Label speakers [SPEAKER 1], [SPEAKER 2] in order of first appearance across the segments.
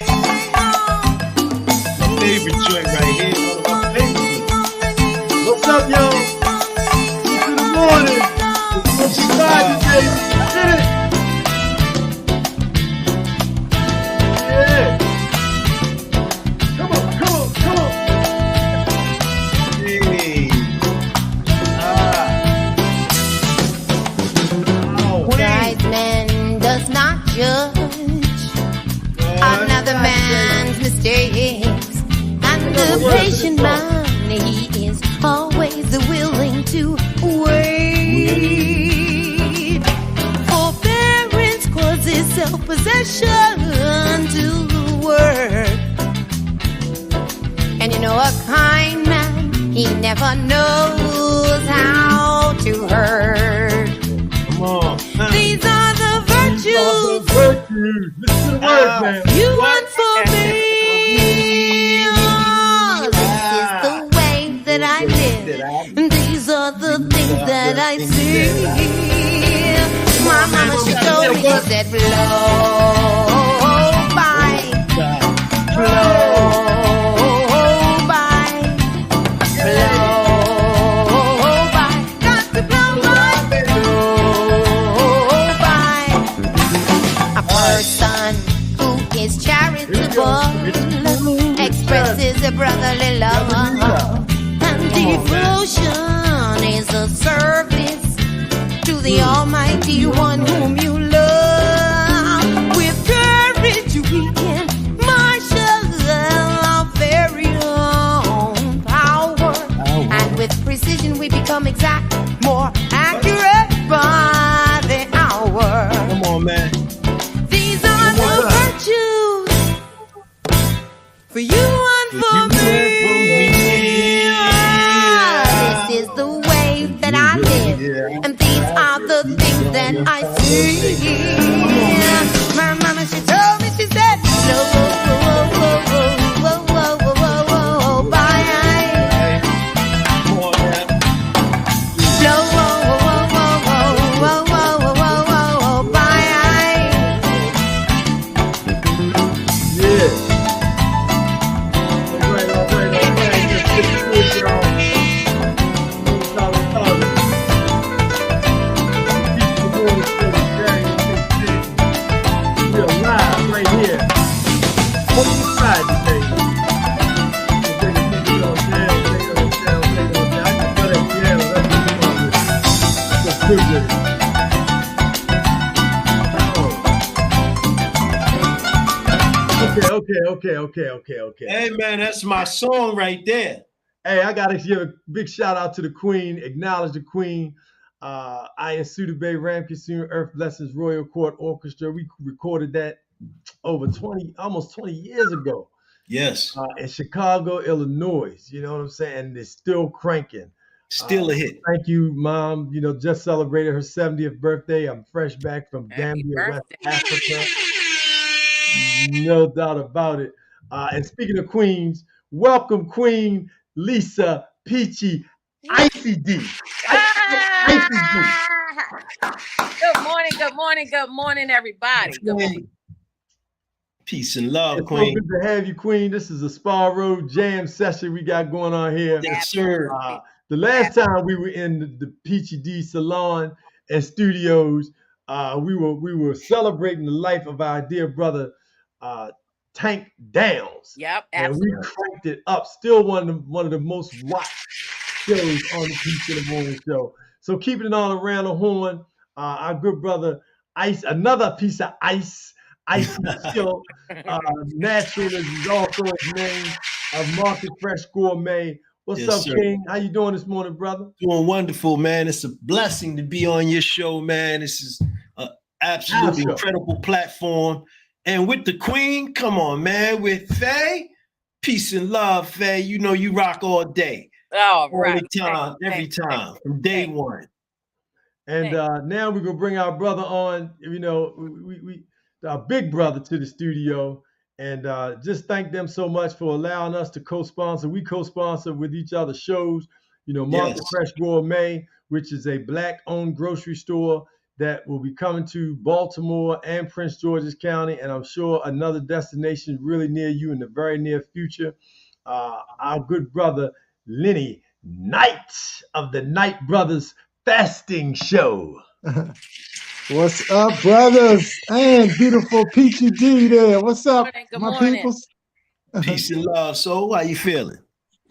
[SPEAKER 1] My favorite joint right here. One of my favorites. What's up, yo? It's in the morning. It's Positve, baby. Get it. Yeah. Come on, come on, come on. Hey.
[SPEAKER 2] Wise man does not judge another man's mistakes, and the patient man, he is always willing to wait. Forbearance causes self-possession to work, and you know a kind man, he never knows how to hurt.
[SPEAKER 1] Come on.
[SPEAKER 2] These are the virtues
[SPEAKER 1] Listen to the words, man.
[SPEAKER 2] you want for me. Oh, this is the way that I live. These are the things that I see. My mama, she told me, she said, blow by, blow by, blow by. Got to blow by, blow by. A person who is charitable expresses a brotherly love, and devotion is a service to the Almighty One whom you love. With courage we can marshal our very own power, and with precision we become exact, more accurate by the hour.
[SPEAKER 1] Come on, man.
[SPEAKER 2] These are the virtues for you and for me. Ah, this is the way that I live, and these are the things that I see. My mama, she told me, she said, no, bye.
[SPEAKER 1] Come on, man. Yeah. All right. Just get the switch, y'all. We are live right here. Positve today. Okay. Hey, man, that's my song right there. Hey, I got to give a big shout out to the Queen, acknowledge the Queen. I am Positve Lampkin, Earth Blessings Royal Court Orchestra. We recorded that over almost 20 years ago. Yes. In Chicago, Illinois. You know what I'm saying? It's still cranking. Still a hit. Thank you, Mom. You know, just celebrated her 70th birthday. I'm fresh back from Gambia, West Africa. No doubt about it. And speaking of queens, welcome Queen Lisa Peachy, Icy D.
[SPEAKER 3] Good morning, everybody. Good morning.
[SPEAKER 1] Peace and love, it's Queen. So good to have you, Queen. This is a Spa Road jam session we got going on here. Yes, sir. The last time we were in the Peachy D salon and studios, we were celebrating the life of our dear brother, Tank Downs.
[SPEAKER 3] Yep, absolutely.
[SPEAKER 1] And we cranked it up. Still one of the most watched shows on the Peach in the Morning show. So keeping it all around the horn, our good brother Ice, another piece of ice still natural is also his name, Market Fresh Gourmet. What's up, sir. King? How you doing this morning, brother? Doing wonderful, man. It's a blessing to be on your show, man. This is an absolutely incredible platform. And with the Queen, come on, man. With Faye, peace and love, Faye. You know you rock all day.
[SPEAKER 3] Oh, right.
[SPEAKER 1] Every time, from day one. And now we're gonna bring our brother on. You know, we our big brother to the studio, and just thank them so much for allowing us to co-sponsor. We co-sponsor with each other's shows. You know, Market Fresh Gourmet, which is a Black-owned grocery store that will be coming to Baltimore and Prince George's County, and I'm sure another destination really near you in the very near future. Our good brother Lenny Knight of the Knight Brothers Fasting Show.
[SPEAKER 4] What's up, brothers? And beautiful Peachy D there. What's up,
[SPEAKER 3] Good
[SPEAKER 4] my
[SPEAKER 3] morning.
[SPEAKER 4] peoples?
[SPEAKER 5] Peace and love. So, how you feeling?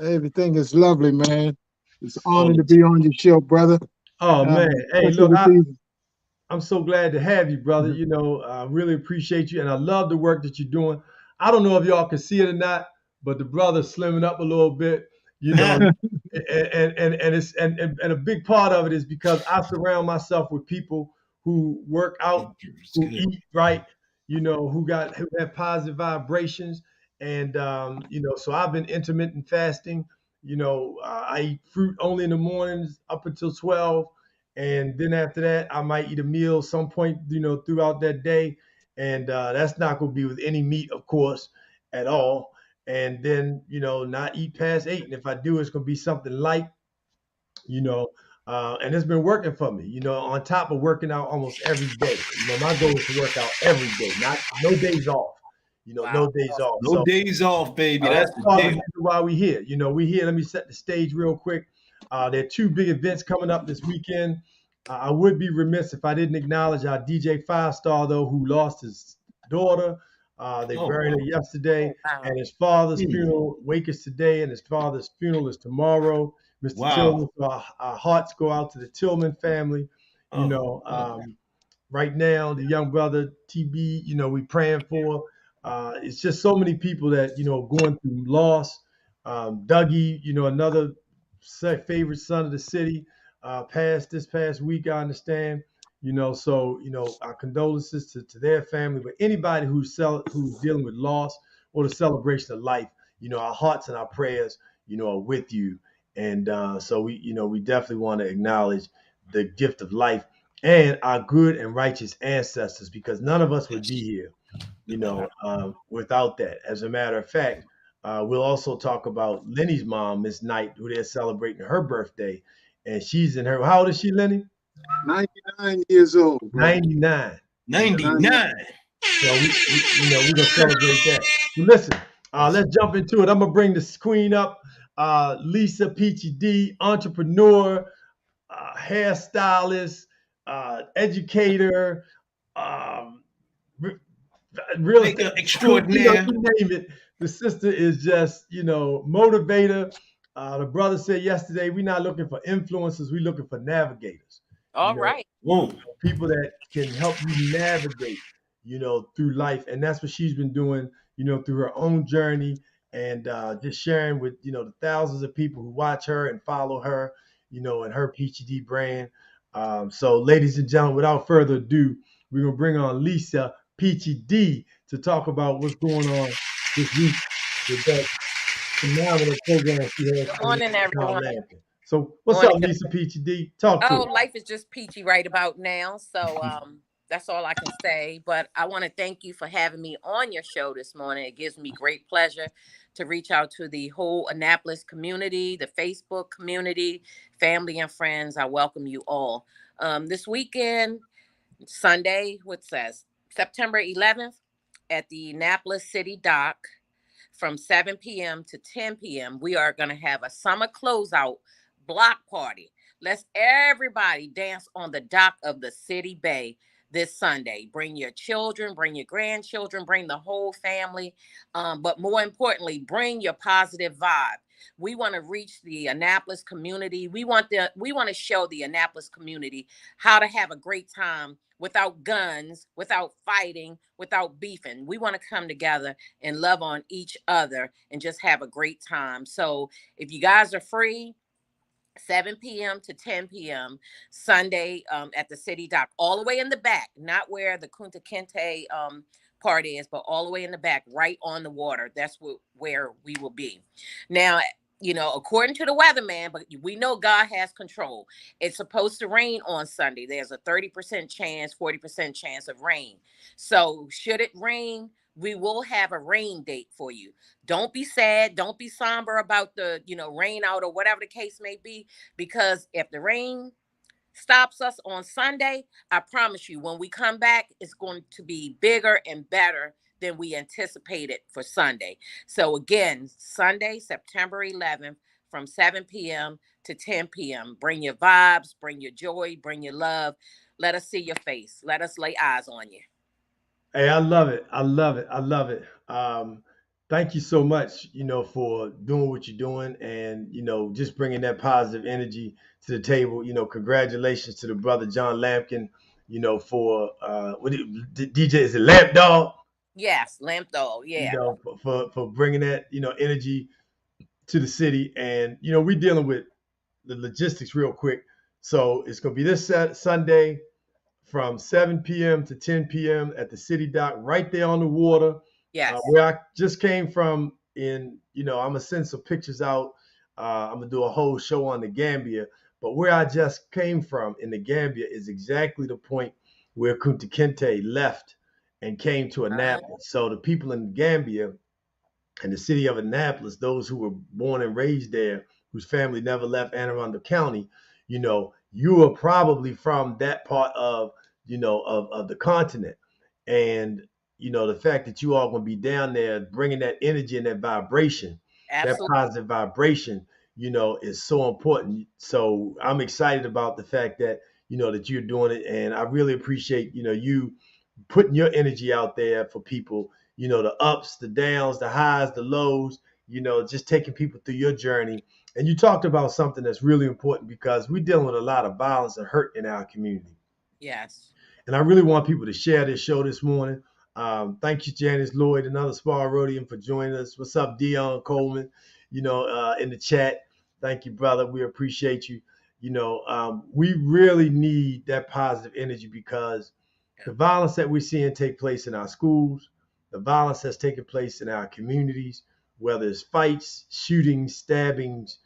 [SPEAKER 4] Everything is lovely, man. It's an honor to be on your show, brother.
[SPEAKER 1] Oh, man. Hey, look, I'm so glad to have you, brother. You know, I really appreciate you, and I love the work that you're doing. I don't know if y'all can see it or not, but the brother's slimming up a little bit, you know, and a big part of it is because I surround myself with people who work out, who eat right, you know, who have positive vibrations, and you know, so I've been intermittent fasting. You know, I eat fruit only in the mornings up until 12. And then after that, I might eat a meal some point, you know, throughout that day. And that's not going to be with any meat, of course, at all. And then, you know, not eat past 8. And if I do, it's going to be something light, you know. And it's been working for me, you know, on top of working out almost every day. You know, my goal is to work out every day, no days off. You know, no days off.
[SPEAKER 5] No days off, baby. That's
[SPEAKER 1] part of the reason why we're here. You know, we're here. Let me set the stage real quick. There are 2 big events coming up this weekend. I would be remiss if I didn't acknowledge our DJ 5-star, though, who lost his daughter. They buried her yesterday, and his father's funeral wake is today, and his father's funeral is tomorrow. Mr. Tillman, our hearts go out to the Tillman family. You know, right now, the young brother TB, you know, we praying for. It's just so many people that, you know, going through loss. Dougie, you know, another favorite son of the city, passed this past week, I understand. You know, so, you know, our condolences to their family, but anybody who's dealing with loss or the celebration of life, you know, our hearts and our prayers, you know, are with you. And so we definitely want to acknowledge the gift of life and our good and righteous ancestors, because none of us would be here, you know, without that. As a matter of fact, we'll also talk about Lenny's mom, Miss Knight, who they're celebrating her birthday. And she's in her, how old is she, Lenny?
[SPEAKER 4] 99 years old. Bro.
[SPEAKER 1] 99.
[SPEAKER 5] 99.
[SPEAKER 1] So we're going to celebrate that. So listen, let's jump into it. I'm going to bring the queen up. Lisa Peachy D, entrepreneur, hairstylist, educator, real estate extraordinaire. You name it. The sister is just, you know, motivator. The brother said yesterday, we're not looking for influencers, we're looking for navigators.
[SPEAKER 3] All right.
[SPEAKER 1] People that can help you navigate, you know, through life. And that's what she's been doing, you know, through her own journey, and just sharing with, you know, the thousands of people who watch her and follow her, you know, and her Peachy brand. So ladies and gentlemen, without further ado, we're going to bring on Lisa Peachy D to talk about what's going on this week with that phenomenal program she has.
[SPEAKER 3] Good morning, everyone.
[SPEAKER 1] Lampkin. So what's up, Lisa Peachy D? Talk to us.
[SPEAKER 3] Life is just peachy right about now. So that's all I can say. But I want to thank you for having me on your show this morning. It gives me great pleasure to reach out to the whole Annapolis community, the Facebook community, family and friends. I welcome you all. This weekend, Sunday, September 11th at the Annapolis City Dock from 7 p.m. to 10 p.m. We are going to have a summer closeout block party. Let's everybody dance on the dock of the city bay this Sunday. Bring your children, bring your grandchildren, bring the whole family. But more importantly, bring your positive vibe. We want to reach the Annapolis community. We want to show the Annapolis community how to have a great time without guns, without fighting, without beefing. We want to come together and love on each other and just have a great time. So if you guys are free, 7 p.m. to 10 p.m. Sunday at the City Dock, all the way in the back, not where the Kunta Kinte part is, but all the way in the back, right on the water. That's where we will be. Now, you know, according to the weatherman, but we know God has control. It's supposed to rain on Sunday. There's a 30% chance, 40% chance of rain. So should it rain, we will have a rain date for you. Don't be sad. Don't be somber about the, you know, rain out or whatever the case may be, because if the rain stops us on Sunday, I promise you, when we come back, it's going to be bigger and better than we anticipated for Sunday. So again, Sunday, September 11th, from 7 p.m. to 10 p.m. Bring your vibes, bring your joy, bring your love. Let us see your face. Let us lay eyes on you.
[SPEAKER 1] Hey, I love it. I love it. I love it. Thank you so much, for doing what you're doing and, just bringing that positive energy to the table. Congratulations to the brother John Lampkin, for DJ, is it Lamp Dog?
[SPEAKER 3] Yes, Lamp Dog. Yeah.
[SPEAKER 1] For bringing that, energy to the city. And, we're dealing with the logistics real quick. So it's going to be this Sunday from 7 p.m. to 10 p.m. at the city dock, right there on the water.
[SPEAKER 3] Yes.
[SPEAKER 1] Where I just came from. I'm gonna send some pictures out. I'm gonna do a whole show on the Gambia, but where I just came from in the Gambia is exactly the point where Kunta Kinte left and came to Annapolis. So the people in Gambia and the city of Annapolis, those who were born and raised there, whose family never left Anne Arundel County, you are probably from that part of of the continent. And the fact that you all going to be down there bringing that energy and that vibration,
[SPEAKER 3] Absolutely.
[SPEAKER 1] that positive vibration, is so important. So I'm excited about the fact that that you're doing it, and I really appreciate you putting your energy out there for people, the ups, the downs, the highs, the lows, just taking people through your journey. And you talked about something that's really important because we're dealing with a lot of violence and hurt in our community.
[SPEAKER 3] Yes.
[SPEAKER 1] And I really want people to share this show this morning. Thank you, Janice Lloyd, another Spar Rhodium, for joining us. What's up, Dion Coleman? In the chat. Thank you, brother. We appreciate you. We really need that positive energy because the violence that we're seeing take place in our schools, the violence that's taking place in our communities, whether it's fights, shootings, stabbings,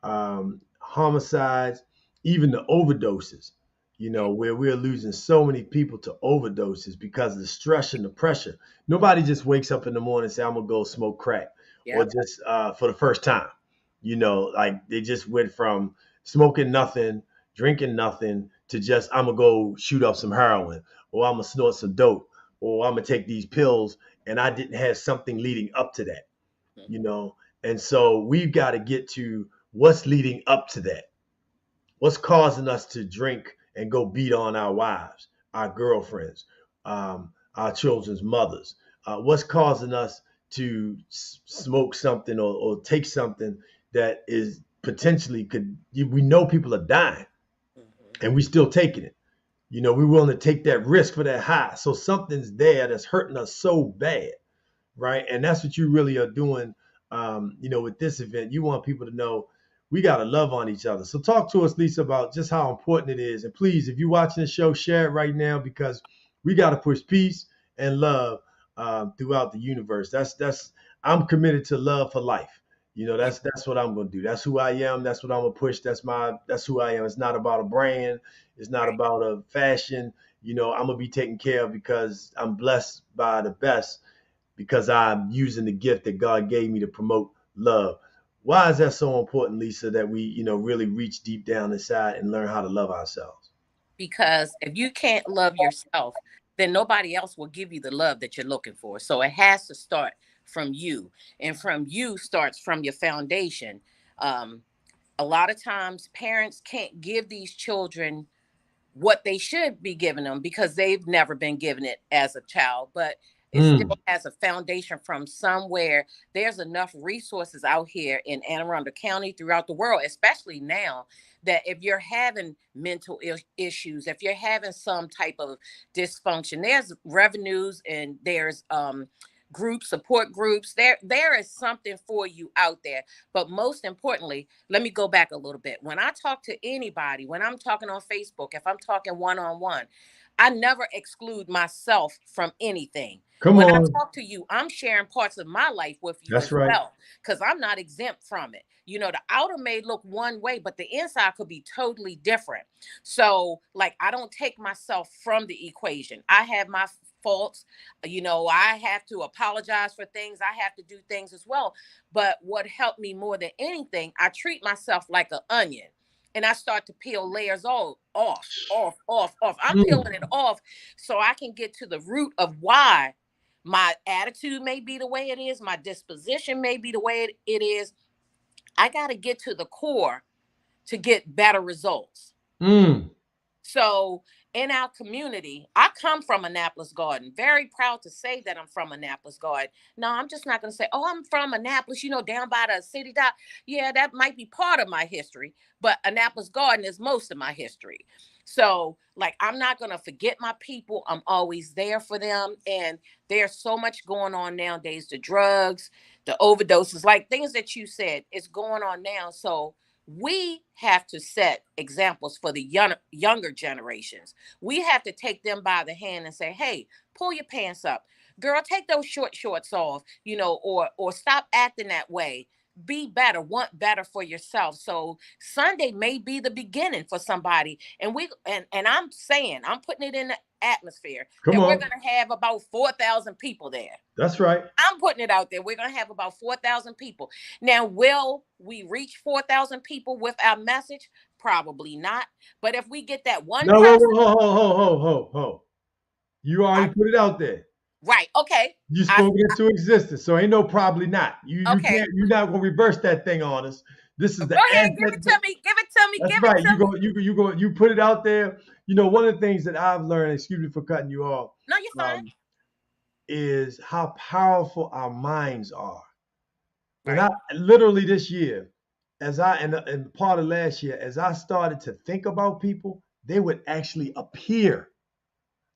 [SPEAKER 1] homicides, even the overdoses, where we're losing so many people to overdoses because of the stress and the pressure. Nobody just wakes up in the morning and say, I'm going to go smoke crack or just for the first time. Like they just went from smoking nothing, drinking nothing to just, I'm going to go shoot up some heroin or I'm going to snort some dope or I'm going to take these pills. And I didn't have something leading up to that, And so we've got to get to what's leading up to that. What's causing us to drink and go beat on our wives, our girlfriends, our children's mothers? What's causing us to smoke something or take something that is potentially we know people are dying and we still taking it. We're willing to take that risk for that high. So something's there that's hurting us so bad, right? And that's what you really are doing, with this event. You want people to know we got to love on each other. So talk to us, Lisa, about just how important it is. And please, if you're watching the show, share it right now because we got to push peace and love throughout the universe. I'm committed to love for life. That's what I'm going to do. That's who I am. That's what I'm going to push. That's who I am. It's not about a brand. It's not about a fashion. I'm going to be taken care of because I'm blessed by the best because I'm using the gift that God gave me to promote love. Why is that so important, Lisa, that we, really reach deep down inside and learn how to love ourselves?
[SPEAKER 3] Because if you can't love yourself, then nobody else will give you the love that you're looking for. So it has to start from you, and from you starts from your foundation. A lot of times parents can't give these children what they should be giving them because they've never been given it as a child, but it still has a foundation from somewhere. There's enough resources out here in Anne Arundel County, throughout the world, especially now, that if you're having mental issues, if you're having some type of dysfunction, there's revenues and there's support groups. There is something for you out there. But most importantly, let me go back a little bit. When I talk to anybody, when I'm talking on Facebook, if I'm talking one-on-one, I never exclude myself from anything. When I talk to you, I'm sharing parts of my life with you as well, because I'm not exempt from it. The outer may look one way, but the inside could be totally different. So, like, I don't take myself from the equation. I have my faults. I have to apologize for things. I have to do things as well. But what helped me more than anything, I treat myself like an onion. and I start to peel layers off. I'm peeling it off so I can get to the root of why my attitude may be the way it is, my disposition may be the way it is. I got to get to the core to get better results. So in our community, I come from Annapolis Garden. Very proud to say that I'm from Annapolis Garden. No, I'm just not going to say, oh, I'm from Annapolis, down by the city dock. Yeah, that might be part of my history, but Annapolis Garden is most of my history. So, I'm not going to forget my people. I'm always there for them. And there's so much going on nowadays, the drugs, the overdoses, things that you said, it's going on now. So we have to set examples for the younger generations. We have to take them by the hand and say, hey, pull your pants up. Girl, take those short shorts off, or stop acting that way. Be better, want better for yourself. So Sunday may be the beginning for somebody. And I'm saying, I'm putting it in the atmosphere that we're going to have about 4,000 people there.
[SPEAKER 1] That's right.
[SPEAKER 3] I'm putting it out there. We're going to have about 4,000 people. Now, will we reach 4,000 people with our message? Probably not. But if we get that one person.
[SPEAKER 1] Ho. You already put it out there.
[SPEAKER 3] Right. Okay.
[SPEAKER 1] You spoke it into existence. So ain't no probably not. You can't, you're not going to reverse that thing on us. This is
[SPEAKER 3] Go ahead, give it to me.
[SPEAKER 1] That's right. You put it out there. One of the things that I've learned, excuse me for cutting you off.
[SPEAKER 3] No, you're fine.
[SPEAKER 1] Is how powerful our minds are. Right. And I literally this year, and part of last year, as I started to think about people, they would actually appear.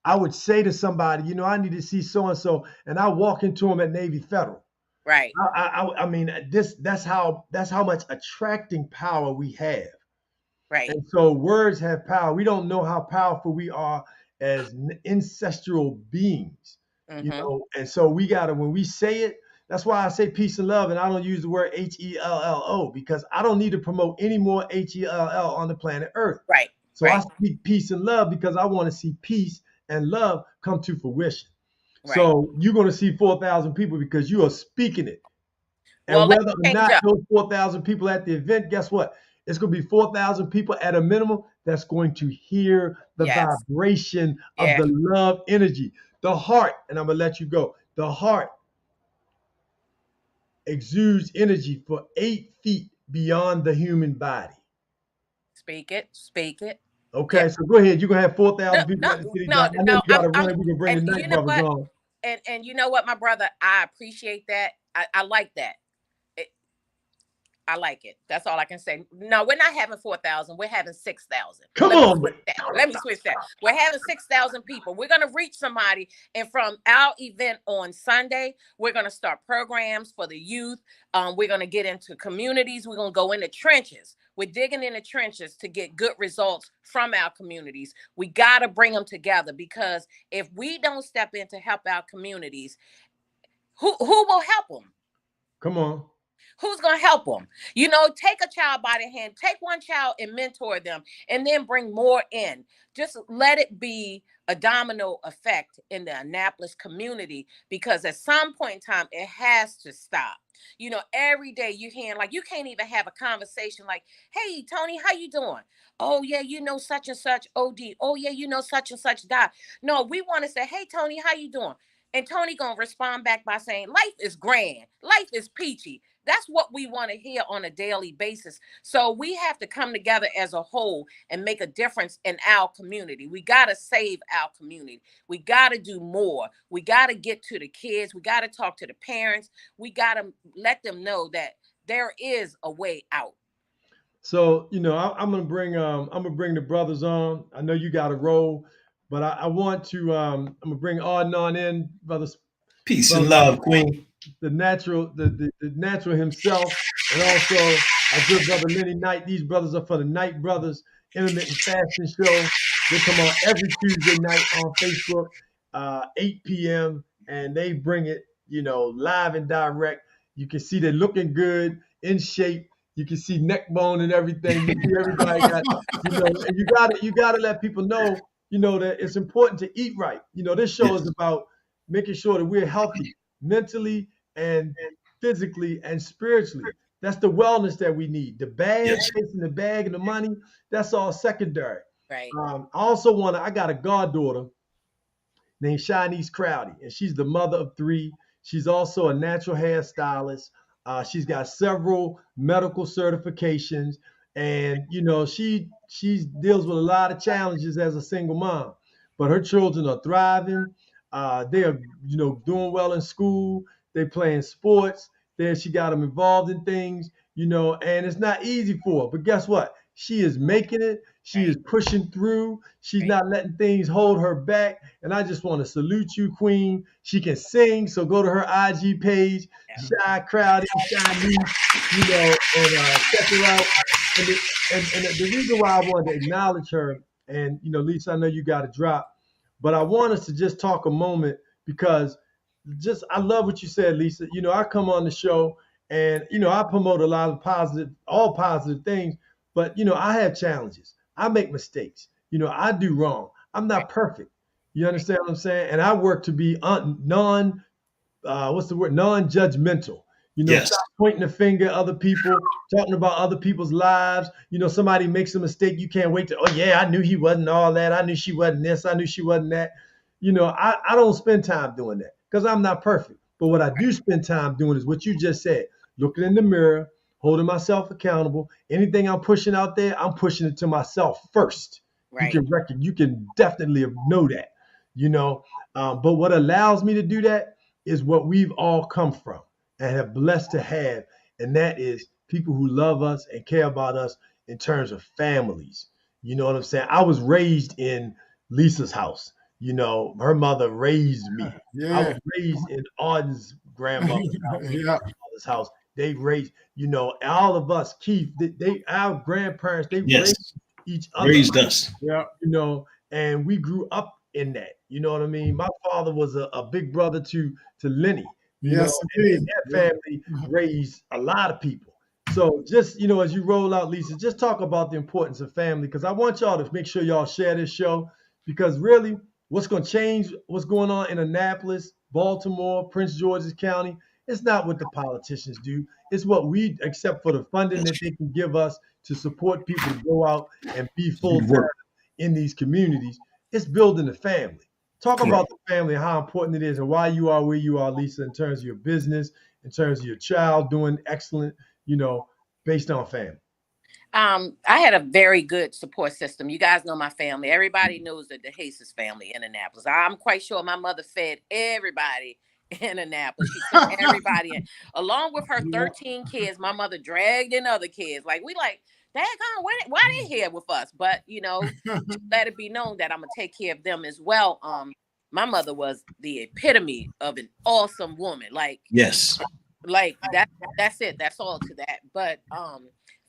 [SPEAKER 1] I would say to somebody, I need to see so-and-so, and I walk into them at Navy Federal.
[SPEAKER 3] Right.
[SPEAKER 1] I mean, that's how much attracting power we have.
[SPEAKER 3] Right.
[SPEAKER 1] And so words have power. We don't know how powerful we are as ancestral beings. And so we gotta, when we say it, that's why I say peace and love, and I don't use the word HELLO, because I don't need to promote any more HELL on the planet Earth.
[SPEAKER 3] Right.
[SPEAKER 1] So I speak peace and love because I want to see peace and love come to fruition. Right. So you're going to see 4,000 people because you are speaking it. And whether or not those 4,000 people at the event, guess what? It's going to be 4,000 people at a minimum that's going to hear the vibration of the love energy. The heart, and I'm going to let you go. The heart exudes energy for 8 feet beyond the human body.
[SPEAKER 3] Speak it.
[SPEAKER 1] Okay, so go ahead. You're going to have 4,000 people at the city. I know you got to run. We can bring the night brothers on.
[SPEAKER 3] And you know what, my brother? I appreciate that. I like that. I like it. That's all I can say. No, we're not having 4,000. We're having 6,000. Let me switch that. We're having 6,000 people. We're going to reach somebody. And from our event on Sunday, we're going to start programs for the youth. We're going to get into communities. We're going to go into trenches. We're digging in the trenches to get good results from our communities. We got to bring them together, because if we don't step in to help our communities, who will help them?
[SPEAKER 1] Come on.
[SPEAKER 3] Who's going to help them? Take a child by the hand, take one child and mentor them, and then bring more in. Just let it be a domino effect in the Annapolis community, because at some point in time, it has to stop. Every day you're hearing, you can't even have a conversation like, hey, Tony, how you doing? Oh, yeah, such and such OD. Oh, yeah, such and such died. No, we want to say, hey, Tony, how you doing? And Tony going to respond back by saying, life is grand. Life is peachy. That's what we want to hear on a daily basis. So we have to come together as a whole and make a difference in our community. We got to save our community. We got to do more. We got to get to the kids. We got to talk to the parents. We got to let them know that there is a way out.
[SPEAKER 1] So, I'm gonna bring the brothers on. I know you got a role, but I want to I'm gonna bring Arden on in, brothers.
[SPEAKER 5] Peace and love, Queen.
[SPEAKER 1] The natural himself, and also our good brother Lenny Knight. These brothers are for the Knight Brothers Intermitten Fashion Show. They come on every Tuesday night on Facebook, 8 p.m. and they bring it, live and direct. You can see they're looking good, in shape. You can see neck bone and everything. You see everybody got, and you gotta let people know, that it's important to eat right. This show is about making sure that we're healthy mentally and physically and spiritually. That's the wellness that we need. The bag, chasing the bag and the money, that's all secondary.
[SPEAKER 3] Right.
[SPEAKER 1] I also I got a goddaughter named Shanice Crowdy, and she's the mother of 3. She's also a natural hairstylist. She's got several medical certifications, and she deals with a lot of challenges as a single mom. But her children are thriving. They are doing well in school. They playing sports. She got them involved in things, and it's not easy for her. But guess what? She is making it. She is pushing through. She's not letting things hold her back. And I just want to salute you, Queen. She can sing, so go to her IG page, Shy Crowdy, Shiny, and check her out. And the reason why I wanted to acknowledge her, and Lisa, I know you got to drop, but I want us to just talk a moment because I love what you said, Lisa. I come on the show and I promote a lot of all positive things, but I have challenges. I make mistakes. I do wrong. I'm not perfect. You understand what I'm saying? And I work to be non-judgmental. Stop pointing the finger at other people, talking about other people's lives. Somebody makes a mistake, you can't wait to, oh yeah, I knew he wasn't all that. I knew she wasn't this. I knew she wasn't that. I don't spend time doing that because I'm not perfect. But what I do spend time doing is what you just said, looking in the mirror, holding myself accountable. Anything I'm pushing out there, I'm pushing it to myself first. Right. You can definitely know that, but what allows me to do that is what we've all come from and have blessed to have. And that is people who love us and care about us in terms of families. You know what I'm saying? I was raised in Lisa's house. Her mother raised me. Yeah. I was raised in Arden's grandmother's house. They raised, all of us, Keith, our grandparents, they raised each other.
[SPEAKER 5] Raised us.
[SPEAKER 1] Yeah. And we grew up in that. You know what I mean? My father was a big brother to Lenny. And their family raised a lot of people. So just, as you roll out, Lisa, just talk about the importance of family, because I want y'all to make sure y'all share this show, because really what's going to change what's going on in Annapolis, Baltimore, Prince George's County, it's not what the politicians do. It's what we accept for the funding that they can give us to support people to go out and be full-time in these communities. It's building a family. Talk about the family and how important it is and why you are where you are, Lisa, in terms of your business, in terms of your child doing excellent, based on family.
[SPEAKER 3] I had a very good support system. You guys know my family. Everybody knows the DeDejesus family in Annapolis. I'm quite sure my mother fed everybody in Annapolis. She took everybody in. Along with her 13 kids, my mother dragged in other kids. We daggone, why they here with us? But, let it be known that I'm going to take care of them as well. My mother was the epitome of an awesome woman. That's it. That's all to that. But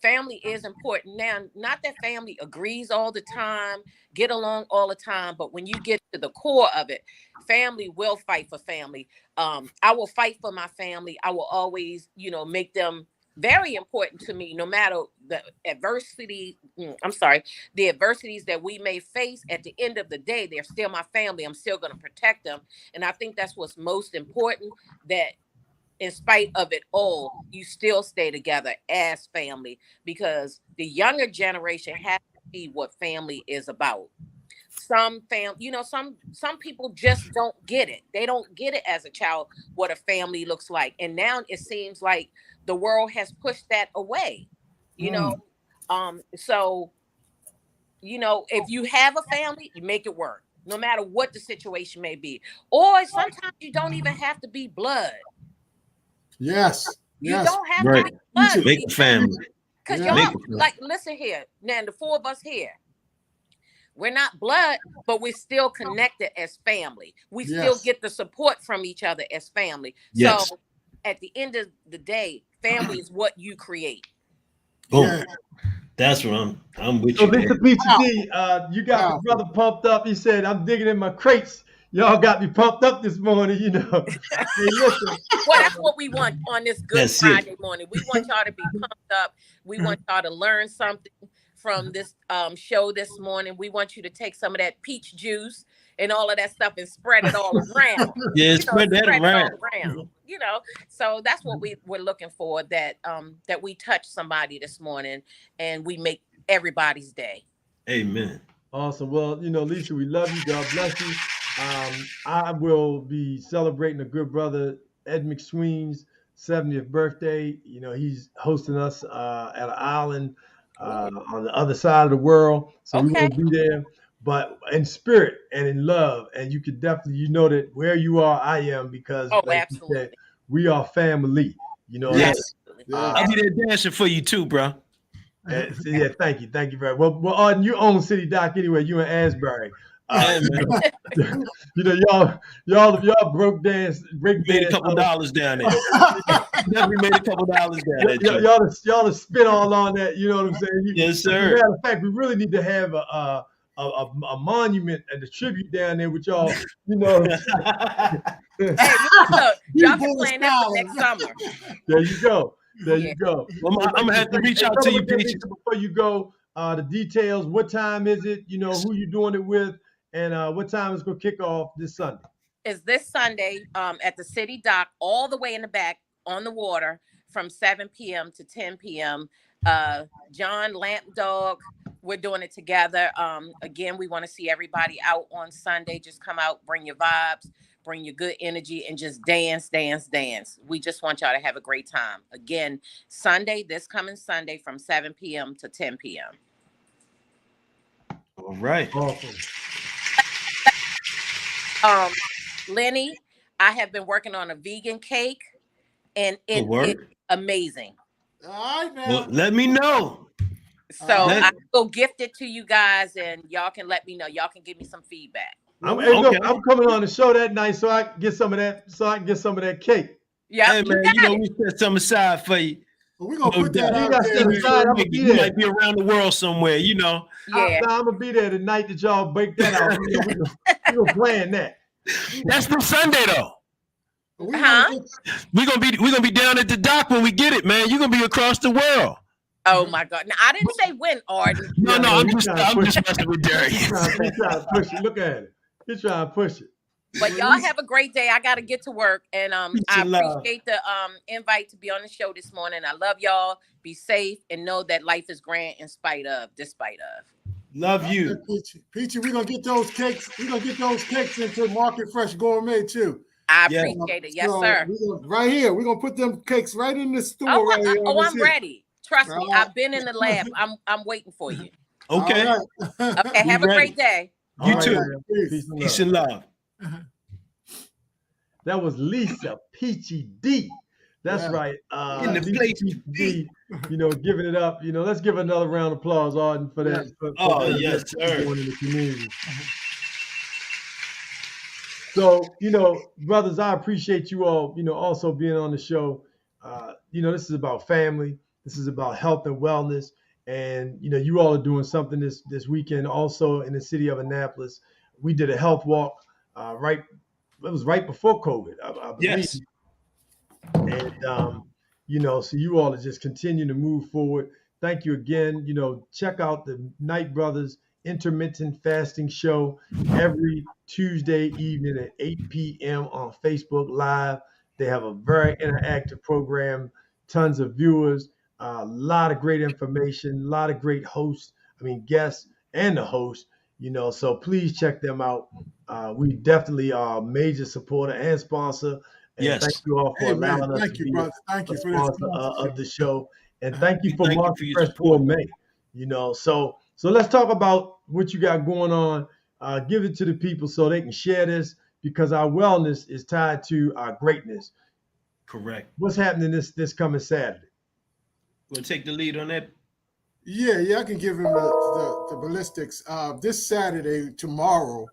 [SPEAKER 3] family is important. Now, not that family agrees all the time, get along all the time, but when you get to the core of it, family will fight for family. I will fight for my family. I will always, make them very important to me, no matter the adversities that we may face. At the end of the day, they're still my family. I'm still going to protect them. And I think that's what's most important, that in spite of it all, you still stay together as family, because the younger generation has to see what family is about. Some people just don't get it. They don't get it as a child, what a family looks like. And now it seems like the world has pushed that away, So, if you have a family, you make it work, no matter what the situation may be. Or sometimes you don't even have to be blood.
[SPEAKER 2] Yes.
[SPEAKER 3] You don't have to be blood.
[SPEAKER 5] Make a family.
[SPEAKER 3] Because y'all, listen here. Now, the 4 of us here, we're not blood, but we're still connected as family. We still get the support from each other as family.
[SPEAKER 5] Yes.
[SPEAKER 3] So at the end of the day, family is what you create.
[SPEAKER 5] Boom. Yeah. That's what I'm with you.
[SPEAKER 1] So Mr. Peachy, you got the brother pumped up. He said, I'm digging in my crates. Y'all got me pumped up this morning, Hey, listen.
[SPEAKER 3] Well, that's what we want on this Good Friday morning. We want y'all to be pumped up. We want y'all to learn something from this show this morning. We want you to take some of that peach juice and all of that stuff and spread it all around.
[SPEAKER 5] Yeah, spread that around.
[SPEAKER 3] You know, so that's what we're looking for, that we touch somebody this morning and we make everybody's day.
[SPEAKER 5] Amen.
[SPEAKER 1] Awesome. Well, Lisa, we love you. God bless you. I will be celebrating a good brother, Ed McSween's 70th birthday. He's hosting us at an island on the other side of the world. So we will be there, but in spirit and in love. And you could definitely, that where you are, I am, because like you said, we are family.
[SPEAKER 5] Yes. I'll be there dancing for you too, bro.
[SPEAKER 1] Yeah, thank you very much. Well, Arden, you own City Dock anyway. You in Asbury. Y'all break dance.
[SPEAKER 5] Made a couple dollars down there. Definitely made a couple dollars down there.
[SPEAKER 1] Y'all to spit all on that. You know what I'm saying?
[SPEAKER 5] Yes, sir.
[SPEAKER 1] Matter of fact, we really need to have a monument and a tribute down there with y'all.
[SPEAKER 3] Hey, look, y'all can plan that for next summer.
[SPEAKER 1] There you go. You go.
[SPEAKER 5] Well, I'm gonna have to reach out to you, Peachy.
[SPEAKER 1] Before you go, the details. What time is it? Who you doing it with, and what time is going to kick off this Sunday?
[SPEAKER 3] It's this Sunday at the City Dock, all the way in the back on the water, from 7 p.m. to 10 p.m. John Lamp Dog, we're doing it together. Again, we want to see everybody out on Sunday. Just come out, bring your vibes, bring your good energy, and just dance. We just want y'all to have a great time. Again, this coming Sunday from 7 p.m. to 10 p.m.
[SPEAKER 5] All right.
[SPEAKER 1] Awesome.
[SPEAKER 3] Lenny, I have been working on a vegan cake, and it's amazing.
[SPEAKER 6] All right, now.
[SPEAKER 5] Well, let me know.
[SPEAKER 3] So I will gift it to you guys, and y'all can let me know. Y'all can give me some feedback.
[SPEAKER 1] I'm coming on the show that night, so I can get some of that cake.
[SPEAKER 3] Yeah,
[SPEAKER 5] hey man, we set some aside for you.
[SPEAKER 6] We're gonna put that out there.
[SPEAKER 5] You might be around the world somewhere,
[SPEAKER 3] Yeah,
[SPEAKER 1] I'm gonna be there the night that y'all break that out. We're gonna plan that.
[SPEAKER 5] That's the Sunday though.
[SPEAKER 6] We're gonna be down at the dock when we get it, man. You're gonna be across the world.
[SPEAKER 3] Oh my God! Now, I didn't say when, Arden.
[SPEAKER 5] No, I'm just messing with Derek.
[SPEAKER 1] He's trying to push it. Look at it. He's trying to push it.
[SPEAKER 3] But y'all have a great day. I gotta get to work, and I appreciate the invite to be on the show this morning. I love y'all. Be safe and know that life is grand despite of.
[SPEAKER 5] Love you,
[SPEAKER 6] Peachy. We're gonna get those cakes. Into Market Fresh Gourmet too.
[SPEAKER 3] I appreciate it. Yes, sir.
[SPEAKER 6] Right here, we're gonna put them cakes right in the store.
[SPEAKER 3] I'm ready. Trust me. I've been in the lab. I'm waiting for you.
[SPEAKER 5] Okay.
[SPEAKER 6] Right.
[SPEAKER 3] Okay. Have a great day.
[SPEAKER 5] You too. Peace and love.
[SPEAKER 1] That was Lisa Peachy D. That's right.
[SPEAKER 5] In the place,
[SPEAKER 1] D. Giving it up. Let's give another round of applause, Arden, for that.
[SPEAKER 5] Yes, sir.
[SPEAKER 1] In the community. So, brothers, I appreciate you all, also being on the show. This is about family. This is about health and wellness. And, you all are doing something this weekend also in the city of Annapolis. We did a health walk it was right before COVID, I believe.
[SPEAKER 5] Yes.
[SPEAKER 1] And, so you all are just continuing to move forward. Thank you again. Check out the Night Brothers Intermittent Fasting Show every Tuesday evening at 8 p.m. on Facebook Live. They have a very interactive program, tons of viewers, a lot of great information, a lot of great guests and the host, so please check them out. We definitely are a major supporter and sponsor. And
[SPEAKER 5] yes.
[SPEAKER 1] Thank you all for allowing us to be a sponsor of the show. And thank you for Market Fresh Gourmet. So let's talk about what you got going on. Give it to the people so they can share this, because our wellness is tied to our greatness.
[SPEAKER 5] Correct.
[SPEAKER 1] What's happening this coming Saturday?
[SPEAKER 5] We'll take the lead on that.
[SPEAKER 6] Yeah, I can give him the ballistics. This Saturday, tomorrow,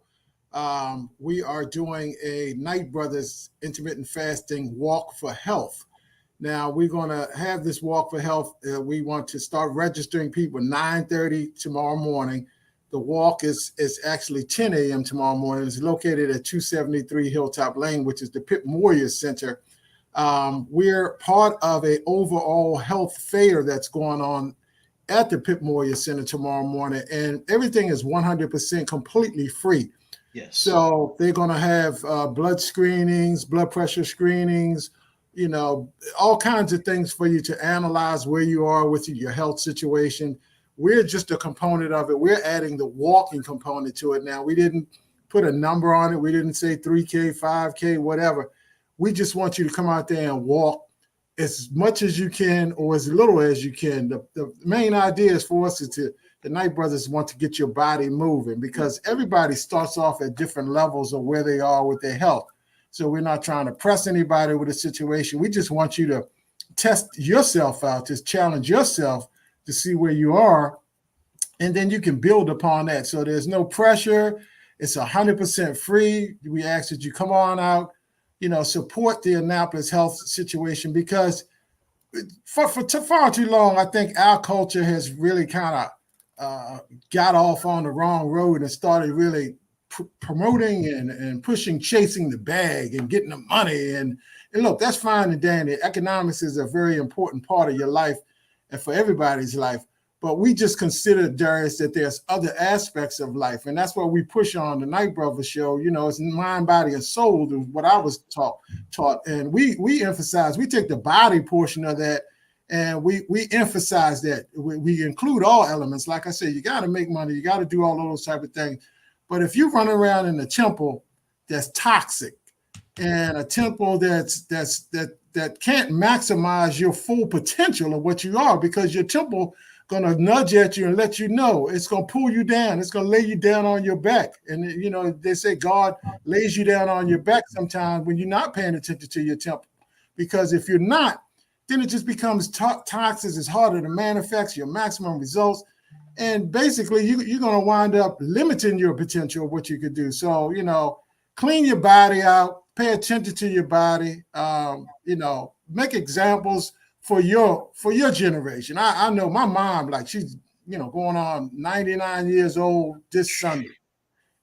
[SPEAKER 6] we are doing a Night Brothers Intermittent Fasting Walk for Health. Now, we're going to have this Walk for Health. We want to start registering people 9:30 tomorrow morning. The walk is actually 10 a.m. tomorrow morning. It's located at 273 Hilltop Lane, which is the Pip Moyer Center. We're part of an overall health fair that's going on at the Pip Moyer Center tomorrow morning, and everything is 100% completely free.
[SPEAKER 5] Yes.
[SPEAKER 6] So they're going to have blood screenings, blood pressure screenings, all kinds of things for you to analyze where you are with your health situation. We're just a component of it. We're adding the walking component to it now. We didn't put a number on it. We didn't say 3K, 5K, whatever. We just want you to come out there and walk as much as you can or as little as you can. The main idea is for us the Night Brothers want to get your body moving, because everybody starts off at different levels of where they are with their health. So we're not trying to press anybody with a situation. We just want you to test yourself out, just challenge yourself to see where you are, and then you can build upon that. So there's no pressure. It's 100% free. We ask that you come on out, support the Annapolis health situation, because for far too long, I think our culture has really kind of got off on the wrong road and started really promoting and pushing, chasing the bag and getting the money. And look, that's fine and dandy. Economics is a very important part of your life and for everybody's life. But we just consider, Darius, that there's other aspects of life. And that's what we push on the Night Brother show. It's mind, body, and soul, what I was taught. And we emphasize, we take the body portion of that, and we emphasize that. We include all elements. Like I said, you got to make money. You got to do all those type of things. But if you run around in a temple that's toxic, and a temple that can't maximize your full potential of what you are, because your temple going to nudge at you and let you know, it's going to pull you down. It's going to lay you down on your back. And, they say God lays you down on your back sometimes when you're not paying attention to your temple. Because if you're not, then it just becomes toxic. It's harder to manifest your maximum results. And basically, you're going to wind up limiting your potential of what you could do. So, clean your body out, pay attention to your body, make examples for your generation. I know my mom, like, she's, going on 99 years old this Sunday.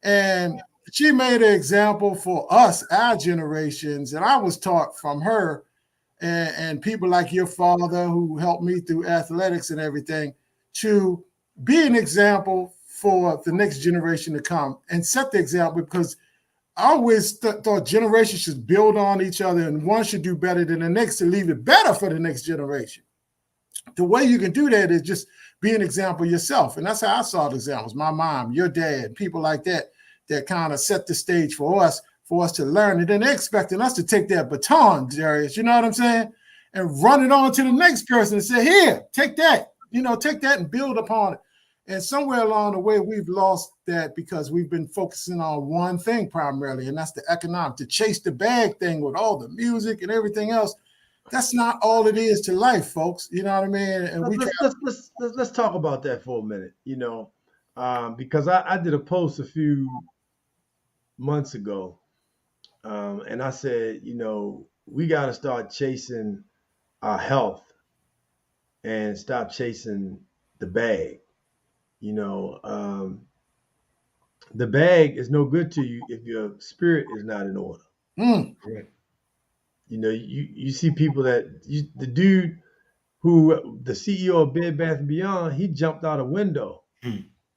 [SPEAKER 6] And she made an example for us, our generations. And I was taught from her and people like your father, who helped me through athletics and everything, to be an example for the next generation to come and set the example, because I always thought generations should build on each other, and one should do better than the next to leave it better for the next generation. The way you can do that is just be an example yourself. And that's how I saw the examples. My mom, your dad, people like that kind of set the stage for us to learn. And then they're expecting us to take that baton, Darius, you know what I'm saying? And run it on to the next person and say, here, take that, take that and build upon it. And somewhere along the way, we've lost that because we've been focusing on one thing primarily, and that's the economic, to chase the bag thing with all the music and everything else. That's not all it is to life, folks. You know what I mean? And
[SPEAKER 1] let's talk about that for a minute, because I did a post a few months ago, and I said, we got to start chasing our health and stop chasing the bag. The bag is no good to you if your spirit is not in order.
[SPEAKER 6] Right.
[SPEAKER 1] You see people the dude who, the CEO of Bed Bath & Beyond, he jumped out a window.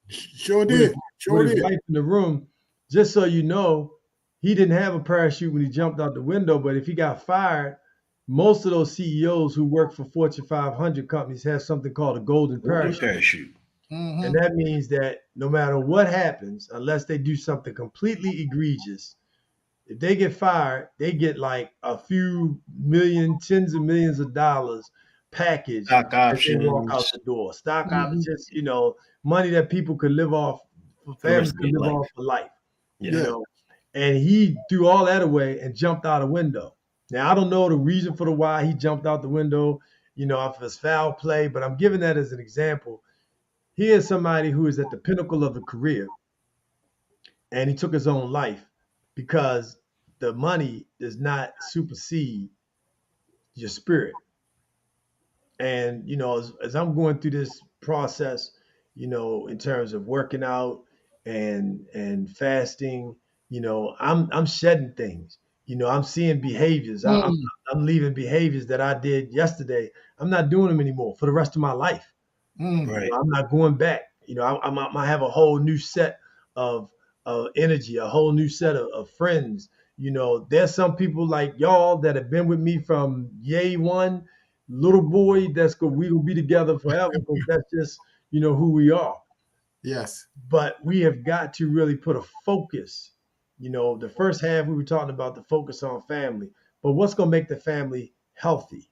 [SPEAKER 6] Sure did.
[SPEAKER 1] With his wife in the room. Just so you know, he didn't have a parachute when he jumped out the window, but if he got fired, most of those CEOs who work for Fortune 500 companies have something called a golden parachute.
[SPEAKER 6] Mm-hmm.
[SPEAKER 1] And that means that no matter what happens, unless they do something completely egregious, if they get fired, they get like a few million, tens of millions of dollars package.
[SPEAKER 5] Stock options.
[SPEAKER 1] They walk out the door. Stock options, money that people could live off, families could live off for life. And he threw all that away and jumped out a window. Now, I don't know the reason for why he jumped out the window, if it's foul play, but I'm giving that as an example. Here's somebody who is at the pinnacle of a career, and he took his own life because the money does not supersede your spirit. And, as I'm going through this process, in terms of working out and fasting, I'm shedding things. I'm seeing behaviors. I'm leaving behaviors that I did yesterday. I'm not doing them anymore for the rest of my life.
[SPEAKER 5] Right.
[SPEAKER 1] I'm not going back. I have a whole new set of of energy, a whole new set of friends. You know, there's some people like y'all that have been with me from yay one, little boy. We will be together forever because that's just who we are.
[SPEAKER 6] Yes.
[SPEAKER 1] But we have got to really put a focus. The first half we were talking about the focus on family, but what's going to make the family healthy?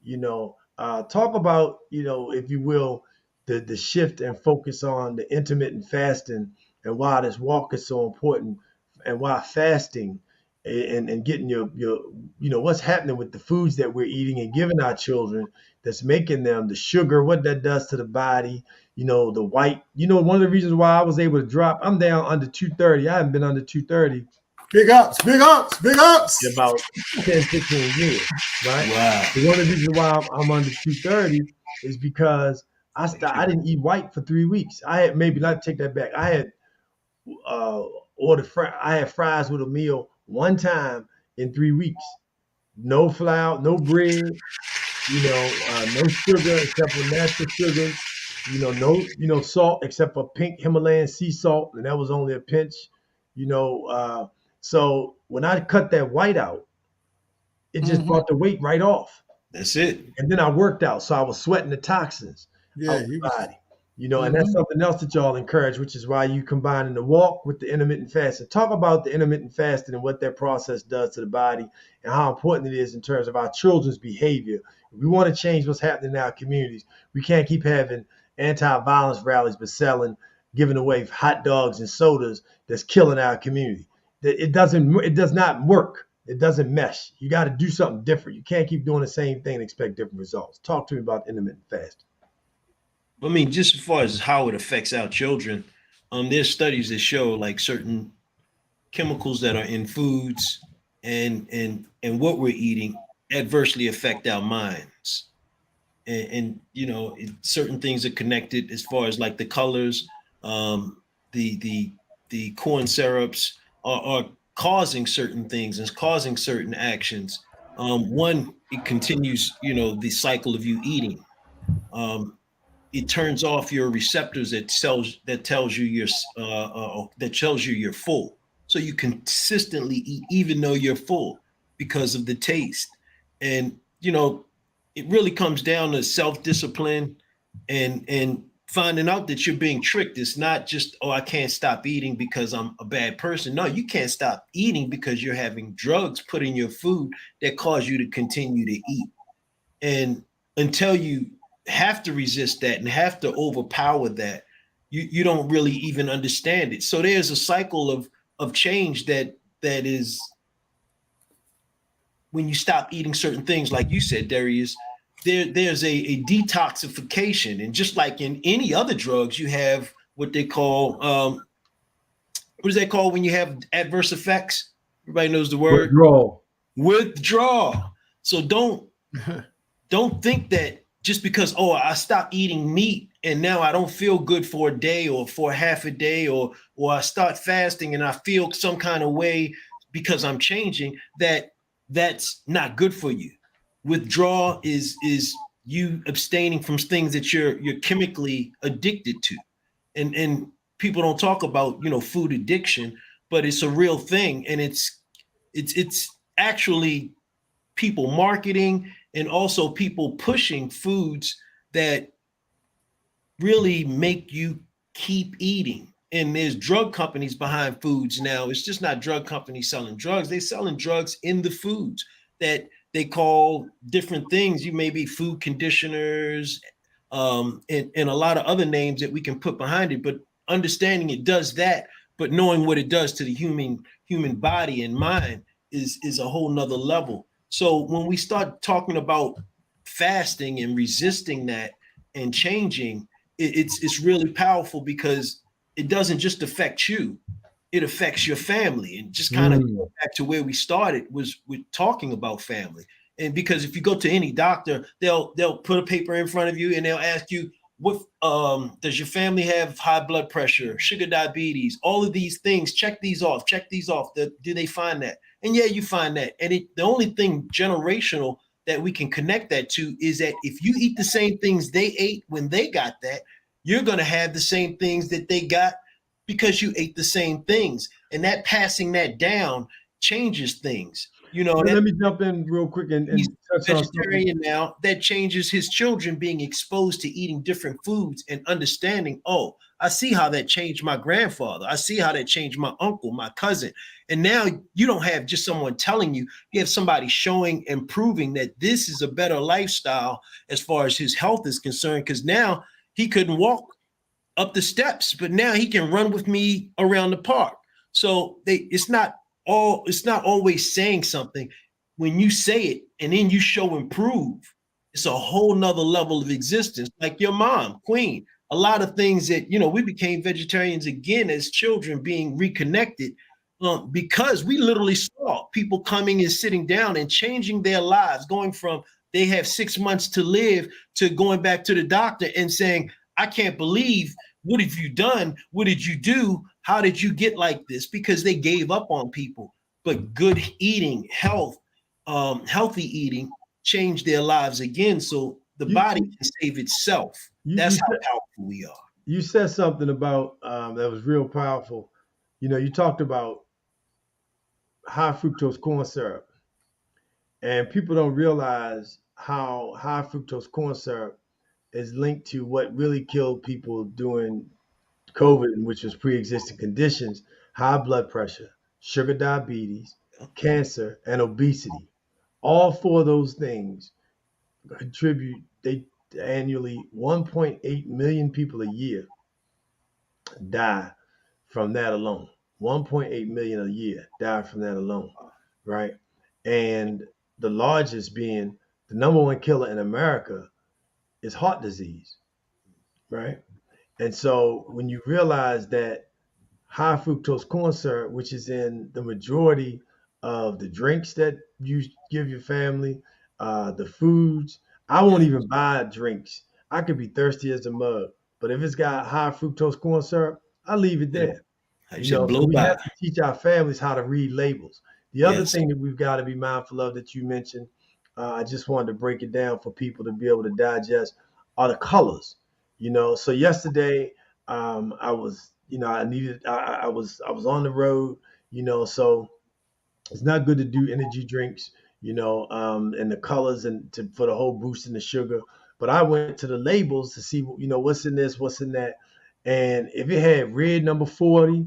[SPEAKER 1] Talk about, if you will, the shift and focus on the intermittent fasting and why this walk is so important and why fasting and getting your what's happening with the foods that we're eating and giving our children that's making them the sugar, what that does to the body, the white, one of the reasons why I was able to drop, I'm down under 230. I haven't been under 230.
[SPEAKER 6] Big ups, big ups, big ups.
[SPEAKER 1] About 10, 15 years, right?
[SPEAKER 5] Wow.
[SPEAKER 1] So one of the reasons why I'm under 230 is because I didn't eat white for 3 weeks. I had not take that back. I had I had fries with a meal one time in 3 weeks. No flour, no bread, no sugar except for natural sugar. No salt except for pink Himalayan sea salt, and that was only a pinch. So when I cut that white out, it just brought the weight right off.
[SPEAKER 5] That's it.
[SPEAKER 1] And then I worked out, so I was sweating the toxins out of the body. And that's something else that y'all encourage, which is why you combining the walk with the intermittent fasting. Talk about the intermittent fasting and what that process does to the body and how important it is in terms of our children's behavior. If we want to change what's happening in our communities, we can't keep having anti-violence rallies but giving away hot dogs and sodas that's killing our community. It does not work. It doesn't mesh. You got to do something different. You can't keep doing the same thing and expect different results. Talk to me about intermittent fasting.
[SPEAKER 5] I mean, just as far as how it affects our children, there's studies that show like certain chemicals that are in foods and what we're eating adversely affect our minds. And certain things are connected as far as like the colors, the corn syrups are causing certain things and causing certain actions. One, it continues, the cycle of you eating. It turns off your receptors that tells you you're full. So you consistently eat even though you're full because of the taste. And it really comes down to self-discipline and finding out that you're being tricked. It's not just, I can't stop eating because I'm a bad person. No, you can't stop eating because you're having drugs put in your food that cause you to continue to eat. And until you have to resist that and have to overpower that, you don't really even understand it. So there's a cycle of change that is when you stop eating certain things, like you said, Darius, there's a detoxification. And just like in any other drugs, you have what they call, what is that called when you have adverse effects? Everybody knows the word. Withdrawal. So don't think that just because, I stopped eating meat and now I don't feel good for a day or for half a day, or I start fasting and I feel some kind of way because I'm changing, that's not good for you. Withdrawal is you abstaining from things that you're chemically addicted to. And people don't talk about, food addiction, but it's a real thing. And it's actually people marketing and also people pushing foods that really make you keep eating. And there's drug companies behind foods now. It's just not drug companies selling drugs. They're selling drugs in the foods that they call different things. You may be food conditioners, and a lot of other names that we can put behind it. But understanding it does that, but knowing what it does to the human body and mind is a whole nother level. So when we start talking about fasting and resisting that and changing, it's really powerful because it doesn't just affect you, it affects your family. And just kind of go back to where we started was with talking about family. And because if you go to any doctor, they'll put a paper in front of you and they'll ask you, what does your family have high blood pressure, sugar, diabetes, all of these things? Check these off. Do they find that? And yeah, you find that. And the only thing generational that we can connect that to is that if you eat the same things they ate when they got that, you're going to have the same things that they got because you ate the same things, and that passing that down changes things.
[SPEAKER 1] Let me jump in real quick and touch on
[SPEAKER 5] vegetarian now. That changes his children being exposed to eating different foods and understanding, oh, I see how that changed my grandfather. I see how that changed my uncle, my cousin. And now you don't have just someone telling you, you have somebody showing and proving that this is a better lifestyle as far as his health is concerned, because now he couldn't walk up the steps, but now he can run with me around the park. So it's not always saying something. When you say it and then you show and prove, it's a whole nother level of existence. Like your mom, Queen, a lot of things that, we became vegetarians again as children, being reconnected because we literally saw people coming and sitting down and changing their lives, going from they have 6 months to live to going back to the doctor and saying, I can't believe, what have you done? What did you do? How did you get like this? Because they gave up on people. But good eating, healthy eating changed their lives again. So the body can save itself. That's how powerful we are.
[SPEAKER 1] You said something about that was real powerful. You talked about high fructose corn syrup. And people don't realize how high fructose corn syrup is linked to what really killed people during COVID, which was pre-existing conditions: high blood pressure, sugar diabetes, cancer, and obesity. All four of those things contribute. They annually 1.8 million people a year die from that alone. 1.8 million a year die from that alone, right? And the largest being the number one killer in America is heart disease, right? And so when you realize that high fructose corn syrup, which is in the majority of the drinks that you give your family, the foods, I won't even buy drinks. I could be thirsty as a mug, but if it's got high fructose corn syrup, I leave it there. So we have to teach our families how to read labels. The other thing that we've got to be mindful of that you mentioned, I just wanted to break it down for people to be able to digest, are the colors. So yesterday I was, I was on the road, so it's not good to do energy drinks, and the colors and for the whole boost in the sugar. But I went to the labels to see, what's in this, what's in that. And if it had red number 40,